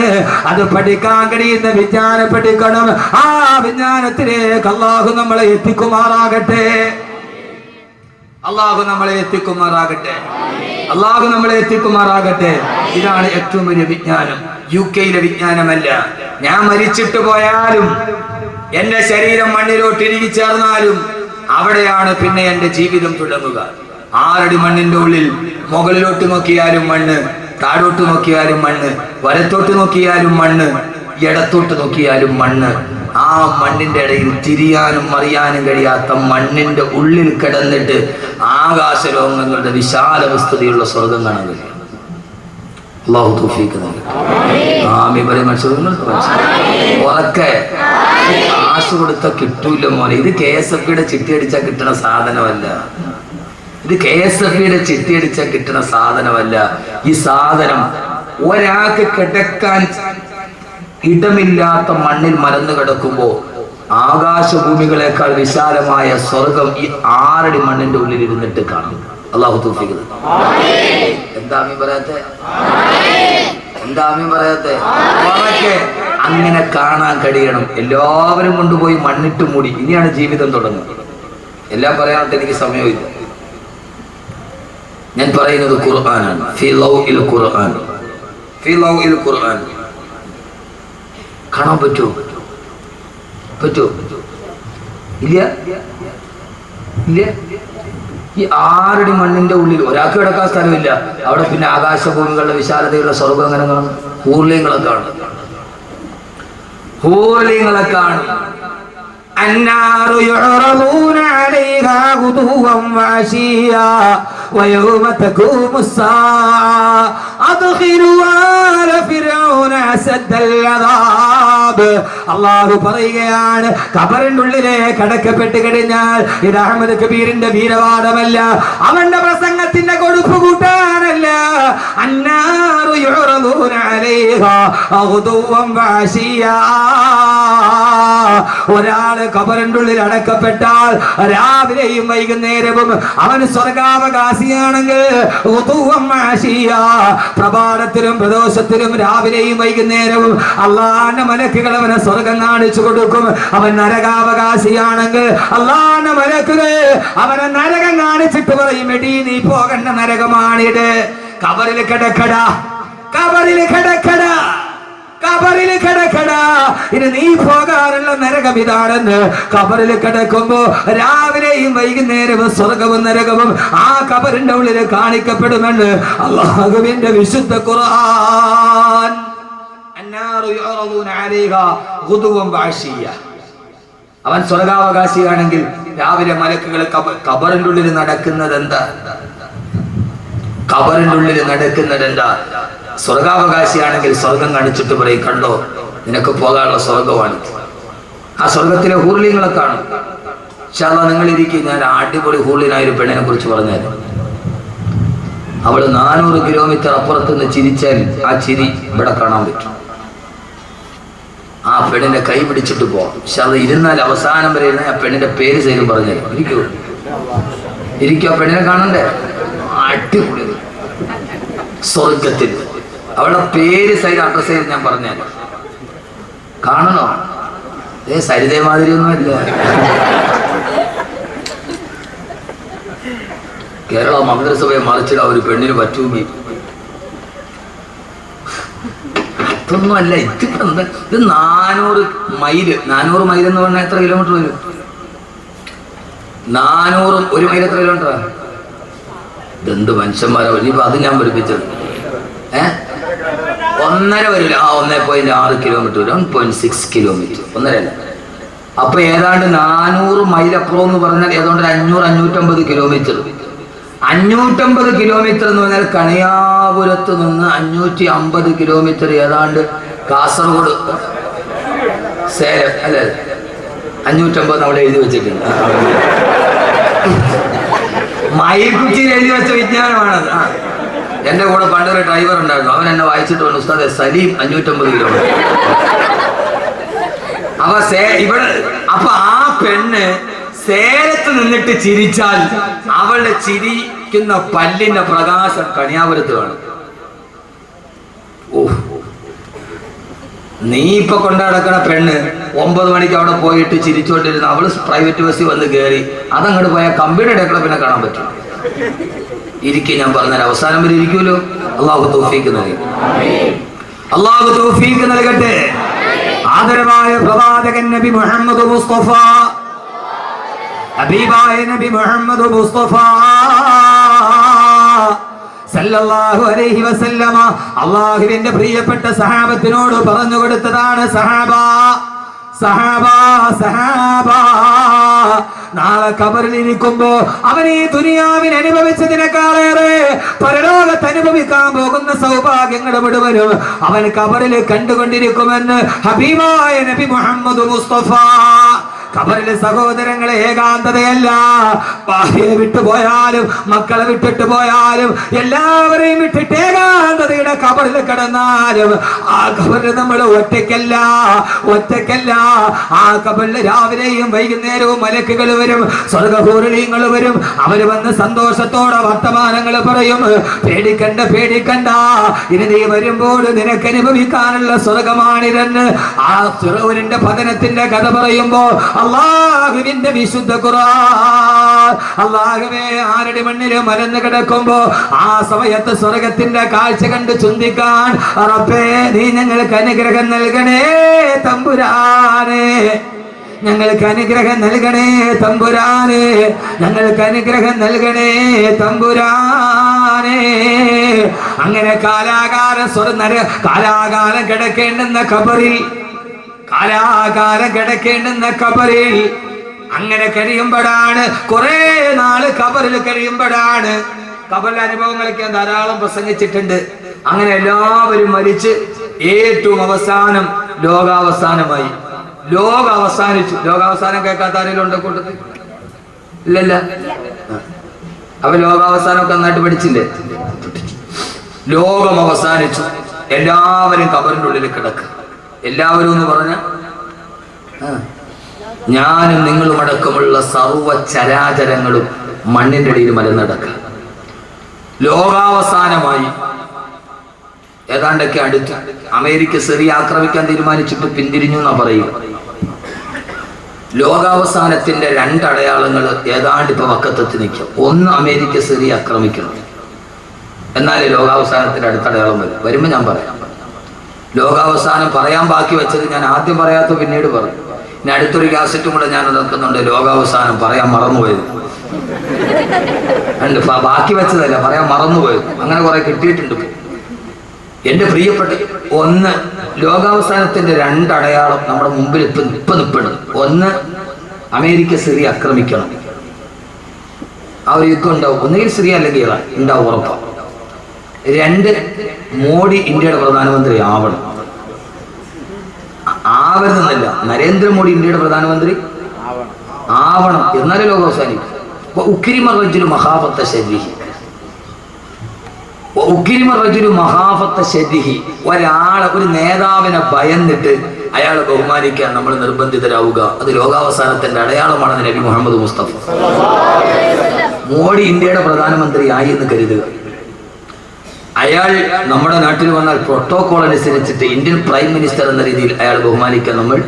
അത് പഠിക്കാൻ കഴിയുന്ന വിജ്ഞാനം പഠിക്കണം. ആ വിജ്ഞാനത്തിലേക്ക് അല്ലാഹു നമ്മളെ എത്തിക്കുമാറാകട്ടെ. അല്ലാഹു നമ്മളെ എത്തിക്കുമാറാകട്ടെ. അല്ലാഹു നമ്മളെ എത്തിക്കുമാറാകട്ടെ. ഇതാണ് ഏറ്റവും വലിയ വിജ്ഞാനം. UK-യിലെ വിജ്ഞാനമല്ല. ഞാൻ മരിച്ചിട്ട് പോയാലും എന്റെ ശരീരം മണ്ണിലോട്ട് ഇഴുകി ചേർന്നാലും അവിടെയാണ് പിന്നെ എന്റെ ജീവിതം തുടങ്ങുക. 6 അടി മണ്ണിന്റെ ഉള്ളിൽ മുകളിലോട്ട് നോക്കിയാലും മണ്ണ്, താഴോട്ട് നോക്കിയാലും മണ്ണ്, വലത്തോട്ട് നോക്കിയാലും മണ്ണ്, ഇടത്തോട്ട് നോക്കിയാലും മണ്ണ്. ആ മണ്ണിന്റെ ഇടയിൽ തിരിയാനും മറിയാനും കഴിയാത്ത മണ്ണിന്റെ ഉള്ളിൽ കിടന്നിട്ട് ആകാശലോകങ്ങളുടെ വിശാല വിസ്തൃതിയുള്ള സ്വർഗം കാണാൻ കഴിയും. അല്ലാഹു തൗഫീഖ് നൽകട്ടെ. ആമീൻ പറയും. ഉറക്കെ കാശ് കൊടുത്ത കിട്ടൂല മോനെ. ഇത് KSFയുടെ ചിട്ടി അടിച്ചാൽ കിട്ടുന്ന സാധനമല്ല. ഇത് KSFയുടെ ചിട്ടി അടിച്ചാൽ കിട്ടുന്ന സാധനമല്ല. ഈ സാധനം ഒരാൾക്ക് കിടക്കാൻ ഇടമില്ലാത്ത മണ്ണിൽ മരന്ന് കിടക്കുമ്പോ ആകാശഭൂമികളെക്കാൾ വിശാലമായ സ്വർഗം ഈ 6 അടി മണ്ണിന്റെ ഉള്ളിൽ ഇരുന്നിട്ട് കാണും. അല്ലാഹു തൗഫീഖ്. എന്താ ആമീൻ പറയാത്തെ? എന്താ ആമീൻ പറയാത്തെ? അങ്ങനെ കാണാൻ കഴിയണം. എല്ലാവരും കൊണ്ടുപോയി മണ്ണിട്ട് മൂടി. ഇനിയാണ് ജീവിതം തുടങ്ങുന്നത്. എല്ലാം പറയാനായിട്ട് എനിക്ക് സമയമില്ല. ഞാൻ പറയുന്നത് ഖുർആനാണ്. ഫീ ലൗഇൽ ഖുർആൻ, ഫീ ലൗഇൽ ഖുർആൻ. കാണാൻ പറ്റുമോ? ഇല്ല ഇല്ല. ഈ 6 അടി മണ്ണിന്റെ ഉള്ളിൽ ഒരാൾക്ക് കിടക്കാൻ സ്ഥലമില്ല. അവിടെ പിന്നെ ആകാശഭൂമികളുടെ വിശാലതയുള്ള സ്വർഗം എങ്ങനെ കാണും? ഹൂർലിങ്ങളെ കാണും. النار يعرضون عليها غدوا وعشيا ويوم تقوم الساعة أدخلوا آل فرعون أشد العذاب. അല്ലാഹു പറയുകയാണ്, ഖബറിന്റെ ഉള്ളിലേക്ക് അടക്കപ്പെട്ട് കഴിഞ്ഞാൽ ഇത് അഹ്മദ് കബീറിന്റെ വീരവാദമല്ല, അവന്റെ പ്രസംഗത്തിന്റെ കൊടുപ്പ് കൂട്ടാനല്ല. അന്നാറു യുറദൂന അലൈഹാ ഗുദുവൻ വഅശിയാ. ഒരാള് ഖബറിന്റെ ഉള്ളിൽ അടക്കപ്പെട്ടാൽ രാവിലെയും വൈകുന്നേരവും അവൻ സ്വർഗാവകാശിയാണെങ്കിൽ പ്രഭാതത്തിലും പ്രദോഷത്തിലും രാവിലെയും വൈകുന്നേരവും അള്ളാന്റെ മലക്കുകൾ അവനെ സ്വർഗം കാണിച്ചു കൊടുക്കും. അവൻ നരകാവകാശിയാണെങ്കിൽ അള്ളാന്റെ മലക്കുകൾ അവനെ നരകം കാണിച്ചിട്ട് പറയും, എടീ നീ പോകേണ്ട നരകമാണിത്. ഖബറിൽ കിടക്കടാ, ഖബറിൽ കിടക്കടാ, ഖബറിൽ കിടക്കടാ, ഇനി നീ പോകാനുള്ള നരകം ഇതാണെന്ന്. ഖബറിൽ കിടക്കുമ്പോ രാവിലെയും വൈകുന്നേരവും സ്വർഗവും നരകവും ആ ഖബറിന്റെ ഉള്ളിൽ കാണിക്കപ്പെടുമെന്ന് അല്ലാഹുവിന്റെ വിശുദ്ധ ഖുർആൻ. അന്നാറു യുറദൂന അലൈഹാ ഗുദുവൻ വഅശിയ. അവൻ സ്വർഗാവകാശിയാണെങ്കിൽ രാവിലെ മലക്കുകൾ ഖബറിന്റെ ഉള്ളിൽ നടക്കുന്നത് എന്താ? ഖബറിന്റെ ഉള്ളിൽ നടക്കുന്നത് എന്താ? സ്വർഗാവകാശിയാണെങ്കിൽ സ്വർഗം കാണിച്ചിട്ട് പറയും, കണ്ടോ നിനക്ക് പോകാനുള്ള സ്വർഗമാണ്. ആ സ്വർഗത്തിലെ ഹൂർലിങ്ങളെ കാണും. ഇൻഷാ അല്ലാഹ് നിങ്ങൾ ഇരിക്കും. ഞാൻ അടിപൊളി ഹൂർലിനായ ഒരു പെണ്ണിനെ കുറിച്ച് പറഞ്ഞാൽ, അവള് 400 കിലോമീറ്റർ അപ്പുറത്ത് നിന്ന് ചിരിച്ചാൽ ആ ചിരി ഇവിടെ കാണാൻ പറ്റും. ആ പെണ്ണിന്റെ കൈ പിടിച്ചിട്ട് പോവാം. ഇൻഷാ അല്ലാഹ് ഇരുന്നാൽ അവസാനം വരെ ഇരുന്ന ആ പെണ്ണിന്റെ പേര് സൈലും പറഞ്ഞാൽ ഇരിക്കൂ. ഇരിക്കും. ആ പെണ്ണിനെ കാണണ്ടേ? അടിപൊളി സ്വർഗത്തിൽ. അവളുടെ പേര് സൈഡ് അഡ്രസ് ചെയ്ത് ഞാൻ പറഞ്ഞാൽ കാണണോ? സരിതേ മാതിരി ഒന്നുമില്ല. കേരള മന്ത്രിസഭയെ മറിച്ചിടാൻ ഒരു പെണ്ണിന് പറ്റൂമി. അതൊന്നുമല്ല. ഇത് 400 മൈല്. 400 മൈൽ എന്ന് പറഞ്ഞാൽ എത്ര കിലോമീറ്റർ വരും? 400 1 മൈൽ എത്ര കിലോമീറ്ററാണ്? ഇതെന്ത് മനുഷ്യന്മാരാ. ഇനിയിപ്പോ അത് ഞാൻ പഠിപ്പിച്ചത്. 1.5 വരില്ല, 1.6 കിലോമീറ്റർ, 1.6 കിലോമീറ്റർ, 1.5. അപ്പൊ ഏതാണ്ട് 400 മൈൽ അപ്പുറം എന്ന് പറഞ്ഞാൽ ഏതാണ്ട് 500-550 കിലോമീറ്റർ. 550 കിലോമീറ്റർ എന്ന് പറഞ്ഞാൽ കണിയാപുരത്ത് നിന്ന് 550 കിലോമീറ്റർ ഏതാണ്ട് കാസർഗോഡ് സേലം അല്ലേ? 550 അവിടെ എഴുതി വെച്ചിട്ടുണ്ട്. മയിൽക്കുച്ചിയിൽ എഴുതി വെച്ച വിജ്ഞാനമാണത്. എന്റെ കൂടെ പണ്ടൊരു ഡ്രൈവർ ഉണ്ടായിരുന്നു. അവൻ എന്നെ വായിച്ചിട്ട് പറഞ്ഞു, ഉസ്താദെ സലീം 550 കിലോമീറ്റർ. അപ്പൊ ആ പെണ്ണ് സേലത്ത് നിന്നിട്ട് ചിരിച്ചാൽ അവളുടെ ചിരിക്കുന്ന പല്ലിന്റെ പ്രകാശം കണിയാപുരത്ത് കാണും. ഓ, നീ ഇപ്പൊ കൊണ്ടടക്കണ പെണ്ണ് 9 മണിക്ക് അവിടെ പോയിട്ട് ചിരിച്ചോണ്ടിരുന്ന അവള് പ്രൈവറ്റ് ബസ്സിൽ വന്ന് കയറി അതങ്ങോട്ട് പോയാൽ കമ്പിയുടെ ഇടയ്ക്കുള്ള പിന്നെ കാണാൻ പറ്റും. ഇരിക്കും, ഞാൻ പറഞ്ഞാൽ അവസാനം വരെ ഇരിക്കുമല്ലോ. അള്ളാഹു തൗഫീഖ് നൽകി, അള്ളാഹു തൗഫീഖ് നൽകട്ടെ. ആദരവായ പ്രവാചകൻ നബി മുഹമ്മദ് മുസ്തഫ, ഹബീബായ നബി മുഹമ്മദ് മുസ്തഫ സല്ലല്ലാഹു അലൈഹി വസല്ലമ അല്ലാഹുവിന്റെ പ്രിയപ്പെട്ട സഹാബത്തിനോട് പറഞ്ഞു കൊടുത്തതാണ്, സഹാബ സഹാബ സഹാബ, നാളെ ഖബറിൽ ഇരിക്കുമ്പോ അവൻ ഈ ദുനിയാവിൽ അനുഭവിച്ചതിനേക്കാളേറെ പരലോകത്ത് അനുഭവിക്കാൻ പോകുന്ന സൗഭാഗ്യങ്ങൾ മുഴുവനും അവൻ ഖബറിൽ കണ്ടുകൊണ്ടിരിക്കുമെന്ന് ഹബീബായ നബി മുഹമ്മദ് മുസ്തഫ. ഖബറിലെ സഹോദരങ്ങളെ ഏകാന്തതയല്ല, ഭാര്യയെ വിട്ടുപോയാലും മക്കളെ വിട്ടിട്ട് പോയാലും എല്ലാവരെയും വിട്ടിട്ട് ഏകാന്തതയുടെ ഖബറിൽ കിടന്നാലും ആ ഖബറിൽ നമ്മൾ ഒറ്റയ്ക്കല്ല. ആ ഖബറിൽ രാവിലെയും വൈകുന്നേരവും മലക്കുകൾ വരും, സ്വർഗ്ഗഹൂറികൾ വരും. അവര് വന്ന് സന്തോഷത്തോടെ വർത്തമാനങ്ങൾ പറയും. പേടിക്കണ്ട, ഇനി നീ വരുമ്പോൾ നിനക്ക് അനുഭവിക്കാനുള്ള സ്വർഗമാണിതെന്ന് ആ ഫിറൗനിന്റെ പതനത്തിന്റെ കഥ പറയുമ്പോ അല്ലാഹുവിന്റെ വിശുദ്ധ ഖുർആൻ, അല്ലാഹുവേ ആരുടെ മണ്ണിൽ മലന്ന് കിടക്കുമ്പോ ആ സമയത്ത് സ്വർഗത്തിന്റെ കാഴ്ച കണ്ട് ചിന്തിക്കാൻ, റബ്ബേ നീ ഞങ്ങൾക്ക് അനുഗ്രഹം നൽകണേ തമ്പുരാനെ, ഞങ്ങൾക്ക് അനുഗ്രഹം നൽകണേ തമ്പുരാനെ, ഞങ്ങൾക്ക് അനുഗ്രഹം നൽകണേ തമ്പുരാനെ. അങ്ങനെ കാലാകാലം കിടക്കേണ്ടുന്ന ഖബറിൽ, കാലാകാലം കിടക്കേണ്ടുന്ന ഖബറിൽ അങ്ങനെ കഴിയുമ്പോഴാണ്, കുറെ നാള് ഖബറിൽ കഴിയുമ്പോഴാണ്, ഖബറിലെ അനുഭവങ്ങളൊക്കെ ധാരാളം പ്രസംഗിച്ചിട്ടുണ്ട്. അങ്ങനെ എല്ലാവരും മരിച്ച് ഏറ്റവും അവസാനം ലോകാവസാനമായി. ലോകം അവസാനിച്ചു. ലോകാവസാനം കേൾക്കാത്ത ആരെങ്കിലും ഉണ്ടോ കൂട്ടത്തിൽ? ഇല്ലല്ല. അപ്പൊ ലോകാവസാനമൊക്കെ നന്നായിട്ട് പഠിച്ചില്ലേ? ലോകം അവസാനിച്ചു. എല്ലാവരും ഖബറിന്റെ ഉള്ളിൽ കിടക്കുക. എല്ലാവരും എന്ന് പറഞ്ഞ ഞാനും നിങ്ങളും അടക്കമുള്ള സർവ്വ ചരാചരങ്ങളും മണ്ണിന്റെ അടിയിൽ മലന്നടക്കുക. ലോകാവസാനമായി. ഏതാണ്ടൊക്കെ അടുത്ത് അമേരിക്ക സിറിയ ആക്രമിക്കാൻ തീരുമാനിച്ചിട്ട് പിന്തിരിഞ്ഞു എന്നാ പറയുക. ലോകാവസാനത്തിന്റെ 2 അടയാളങ്ങൾ ഏതാണ്ട് ഇപ്പൊ വക്കത്തെത്തി നിൽക്കും. ഒന്ന്, അമേരിക്ക സിറിയ ആക്രമിക്കണം. എന്നാലേ ലോകാവസാനത്തിന്റെ അടുത്ത അടയാളം വരുമ്പോ ഞാൻ പറയാം. ലോകാവസാനം പറയാൻ ബാക്കി വെച്ചത് ഞാൻ ആദ്യം പറയാത്ത പിന്നീട് പറയും. ഇനി അടുത്തൊരു കാസറ്റും കൂടെ ഞാൻ നിൽക്കുന്നുണ്ട്, ലോകാവസാനം പറയാൻ മറന്നുപോയത്. ബാക്കി വെച്ചതല്ല, പറയാൻ മറന്നുപോയത്. അങ്ങനെ കുറെ കിട്ടിയിട്ടുണ്ട്. എന്റെ പ്രിയപ്പെട്ട, ഒന്ന്, ലോകാവസാനത്തിന്റെ 2 അടയാളം നമ്മുടെ മുമ്പിൽ ഇപ്പൊ നിൽപ്പണം. ഒന്ന്, അമേരിക്ക സിറിയ ആക്രമിക്കണം. ആ ഒരു യുദ്ധം ഉണ്ടാവും. ഒന്നുകിൽ സിറിയ അല്ലെങ്കിൽ ഇറാൻ ഉണ്ടാവും, ഉറപ്പാണ്. 2, മോഡി ഇന്ത്യയുടെ പ്രധാനമന്ത്രി ആവരുന്നല്ല, നരേന്ദ്രമോദി ഇന്ത്യയുടെ പ്രധാനമന്ത്രി ആവണം. എന്നാലും ലോകം അവസാനിക്കും. ഒരാളെ, ഒരു നേതാവിനെ ഭയന്നിട്ട് അയാളെ ബഹുമാനിക്കാൻ നമ്മൾ നിർബന്ധിതരാവുക, അത് ലോകാവസാനത്തിന്റെ അടയാളമാണെന്ന് നബി മുഹമ്മദ് മുസ്തഫ. മോഡി ഇന്ത്യയുടെ പ്രധാനമന്ത്രി ആയി എന്ന് കരുതുക. അയാൾ നമ്മുടെ നാട്ടിൽ വന്നാൽ പ്രോട്ടോകോൾ അനുസരിച്ചിട്ട് ഇന്ത്യൻ പ്രൈം മിനിസ്റ്റർ എന്ന രീതിയിൽ അയാൾ ബഹുമാനിക്കാൻ നമ്മൾ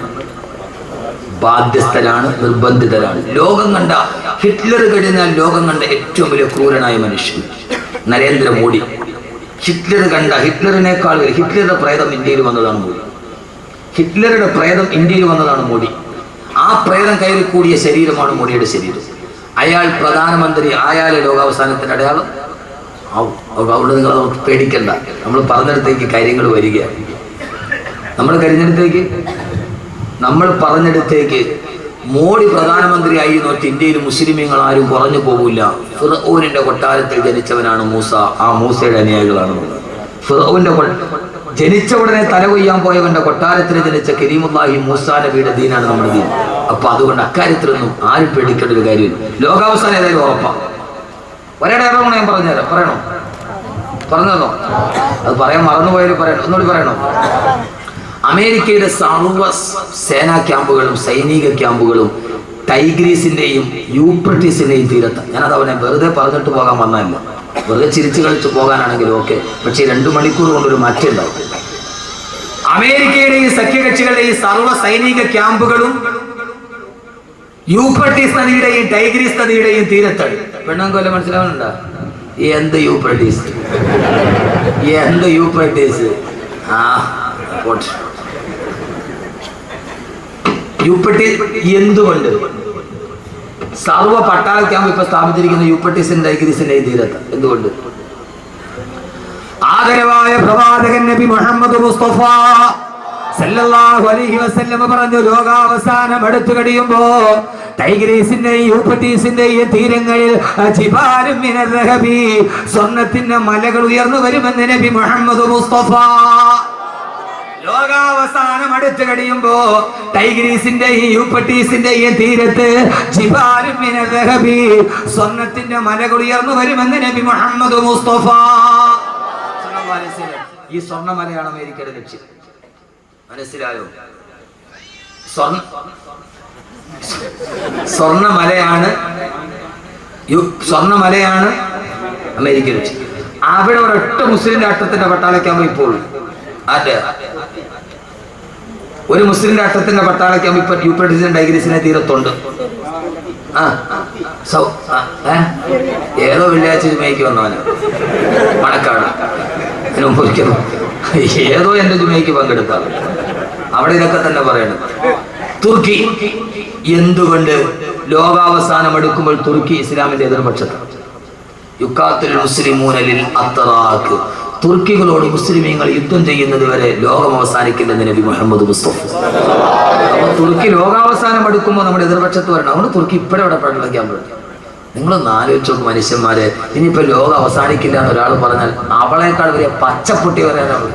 ബാധ്യസ്ഥരാണ്, നിർബന്ധിതരാണ്. ലോകം കണ്ട, ഹിറ്റ്ലർ കഴിഞ്ഞാൽ ലോകം കണ്ട ഏറ്റവും വലിയ ക്രൂരനായ മനുഷ്യൻ നരേന്ദ്രമോദി. ഹിറ്റ്ലറിനേക്കാൾ ഹിറ്റ്ലറുടെ പ്രേതം ഇന്ത്യയിൽ വന്നതാണ് മോദി. ഹിറ്റ്ലറുടെ പ്രേതം ഇന്ത്യയിൽ വന്നതാണ് മോദി. ആ പ്രേതം കയറി കൂടിയ ശരീരമാണ് മോദിയുടെ ശരീരം. അയാൾ പ്രധാനമന്ത്രി ആയാലും ലോകാവസാനത്തിന്റെ അടയാളം അവിടെ നിങ്ങൾ പേടിക്കണ്ട, നമ്മൾ പറഞ്ഞിടത്തേക്ക് കാര്യങ്ങൾ വരികയാണ്. നമ്മൾ പറഞ്ഞിടത്തേക്ക് മോഡി പ്രധാനമന്ത്രിയായി നോക്കി ഇന്ത്യയിൽ മുസ്ലിമീങ്ങൾ ആരും കുറഞ്ഞു പോകില്ല. ഫിർഔനിന്റെ കൊട്ടാരത്തിൽ ജനിച്ചവനാണ് മൂസ, ആ മൂസയുടെ അനുയായികളാണ്. ഫിർഔന്റെ ജനിച്ച ഉടനെ തല കൊയ്യാൻ പോയവന്റെ കൊട്ടാരത്തിൽ ജനിച്ച കരീമുല്ലാഹി മൂസാ നബിയുടെ ദീനാണ് നമ്മുടെ ദീൻ. അപ്പൊ അതുകൊണ്ട് അക്കാര്യത്തിലൊന്നും ആരും പേടിക്കേണ്ട ഒരു കാര്യമില്ല. ലോകാവസാനം ഏതായാലും ഉറപ്പാണ്. ഒരേടേറോ ഞാൻ പറഞ്ഞുതരാം. പറഞ്ഞതോ അത് പറയാൻ മറന്നുപോയാലും പറയണം, ഒന്നുകൂടി പറയണോ? അമേരിക്കയുടെ സർവ്വ സേനാ ക്യാമ്പുകളും സൈനിക ക്യാമ്പുകളും ടൈഗ്രീസിന്റെയും യൂഫ്രട്ടീസിന്റെയും തീരത്ത്. ഞാനത് അവനെ വെറുതെ പറഞ്ഞിട്ട് പോകാൻ വന്നതല്ല, വെറുതെ ചിരിച്ചു കളിച്ച് പോകാനാണെങ്കിലും ഓക്കെ. പക്ഷേ 2 മണിക്കൂർ കൊണ്ടൊരു മാറ്റം ഉണ്ടാവും. അമേരിക്കയുടെയും സഖ്യകക്ഷികളുടെയും സർവ്വ സൈനിക ക്യാമ്പുകളും യൂഫ്രട്ടീസ് നദിയുടെയും ടൈഗ്രീസ് നദിയുടെയും തീരത്താണ്. പെണ്ണാങ്കോല മനസ്സിലാവുന്നുണ്ടോ? എന്ത് യൂഫ്രട്ടീസ്, എന്ത് യൂഫ്രട്ടീസ്? എന്തുകൊണ്ട് സർവ്വ പട്ടാള ക്യാമ്പ് ഇപ്പൊ സ്ഥാപിച്ചിരിക്കുന്ന യൂഫ്രട്ടീസിന്റെ ടൈഗ്രീസിന്റെ തീരത്ത്? എന്തുകൊണ്ട്? ആദരവായ പ്രവാചകൻ നബി മുഹമ്മദ് മുസ്തഫ സല്ലല്ലാഹു അലൈഹി വസല്ലം പറഞ്ഞു, ലോകാവസാനം അടുത്തു കഴിയുമ്പോ ടൈഗ്രീസിന്റെയും യൂഫ്രട്ടീസിന്റെയും തീരങ്ങളിൽ ജിബാലും മിനർ റഹബി, സ്വർണത്തിന്റെ മലകൾ ഉയർന്നു വരുമെന്ന് നബി മുഹമ്മദ് മുസ്തഫ. ലോകാവസാനം അടുത്തു കഴിയുമ്പോ ടൈഗ്രീസിന്റെയും യൂഫ്രട്ടീസിന്റെയും തീരത്ത് ജിബാലും മിനർ റഹബി, സ്വർണത്തിന്റെ മലകൾ ഉയർന്നു വരുമെന്ന് നബി മുഹമ്മദ് മുസ്തഫ. ഈ സ്വർണ്ണമലയാണ് അമേരിക്കയുടെ ലക്ഷ്യം. മനസ്സിലായോ? സ്വർണ്ണമലയാണ് അമേരിക്ക ലക്ഷ്യം. അവിടെ ഒരൊറ്റ മുസ്ലിം രാഷ്ട്രത്തിന്റെ പട്ടാളക്കാകുമ്പോ ഇപ്പോൾ ഒരു മുസ്ലിം രാഷ്ട്രത്തിന്റെ പട്ടാളക്കാകുമ്പോ ഇപ്പൊ യൂഫ്രട്ടീസിന്റെ ടൈഗ്രീസിനെ തീരത്തുണ്ട്. ഏതോ വെള്ളിയാഴ്ച ജുമയ്ക്ക് വന്നവനാ, മണക്കാട്. ഒരിക്കലും ഏതോ എന്റെ ജുമയ്ക്ക് പങ്കെടുത്താണ്. അവിടെ ഇതൊക്കെ തന്നെ പറയണം. തുർക്കി എന്തുകൊണ്ട് ലോകാവസാനം എടുക്കുമ്പോൾ തുർക്കി ഇസ്ലാമിന്റെ എതിർപക്ഷത്താണ്? യുക്കാത്തുൽ മുസ്ലിമൂന ലിൽ അത്റാഖ്, തുർക്കികളോട് മുസ്ലിമീങ്ങൾ യുദ്ധം ചെയ്യുന്നത് വരെ ലോകം അവസാനിക്കില്ലെന്ന് നബി മുഹമ്മദ് മുസ്തഫ. അപ്പൊ തുർക്കി ലോകാവസാനം എടുക്കുമ്പോൾ നമ്മുടെ എതിർപക്ഷത്ത് വരണം. അതുകൊണ്ട് തുർക്കി ഇപ്പോഴും ഇവിടെ പഠിക്കാൻ പറ്റും. നിങ്ങളൊന്ന് ആലോചിച്ച് നോക്കും മനുഷ്യന്മാരെ. ഇനിയിപ്പോ ലോകം അവസാനിക്കില്ല എന്ന് ഒരാൾ പറഞ്ഞാൽ അവളേക്കാൾ വലിയ പച്ചപ്പൊട്ടി വരാനാണ്.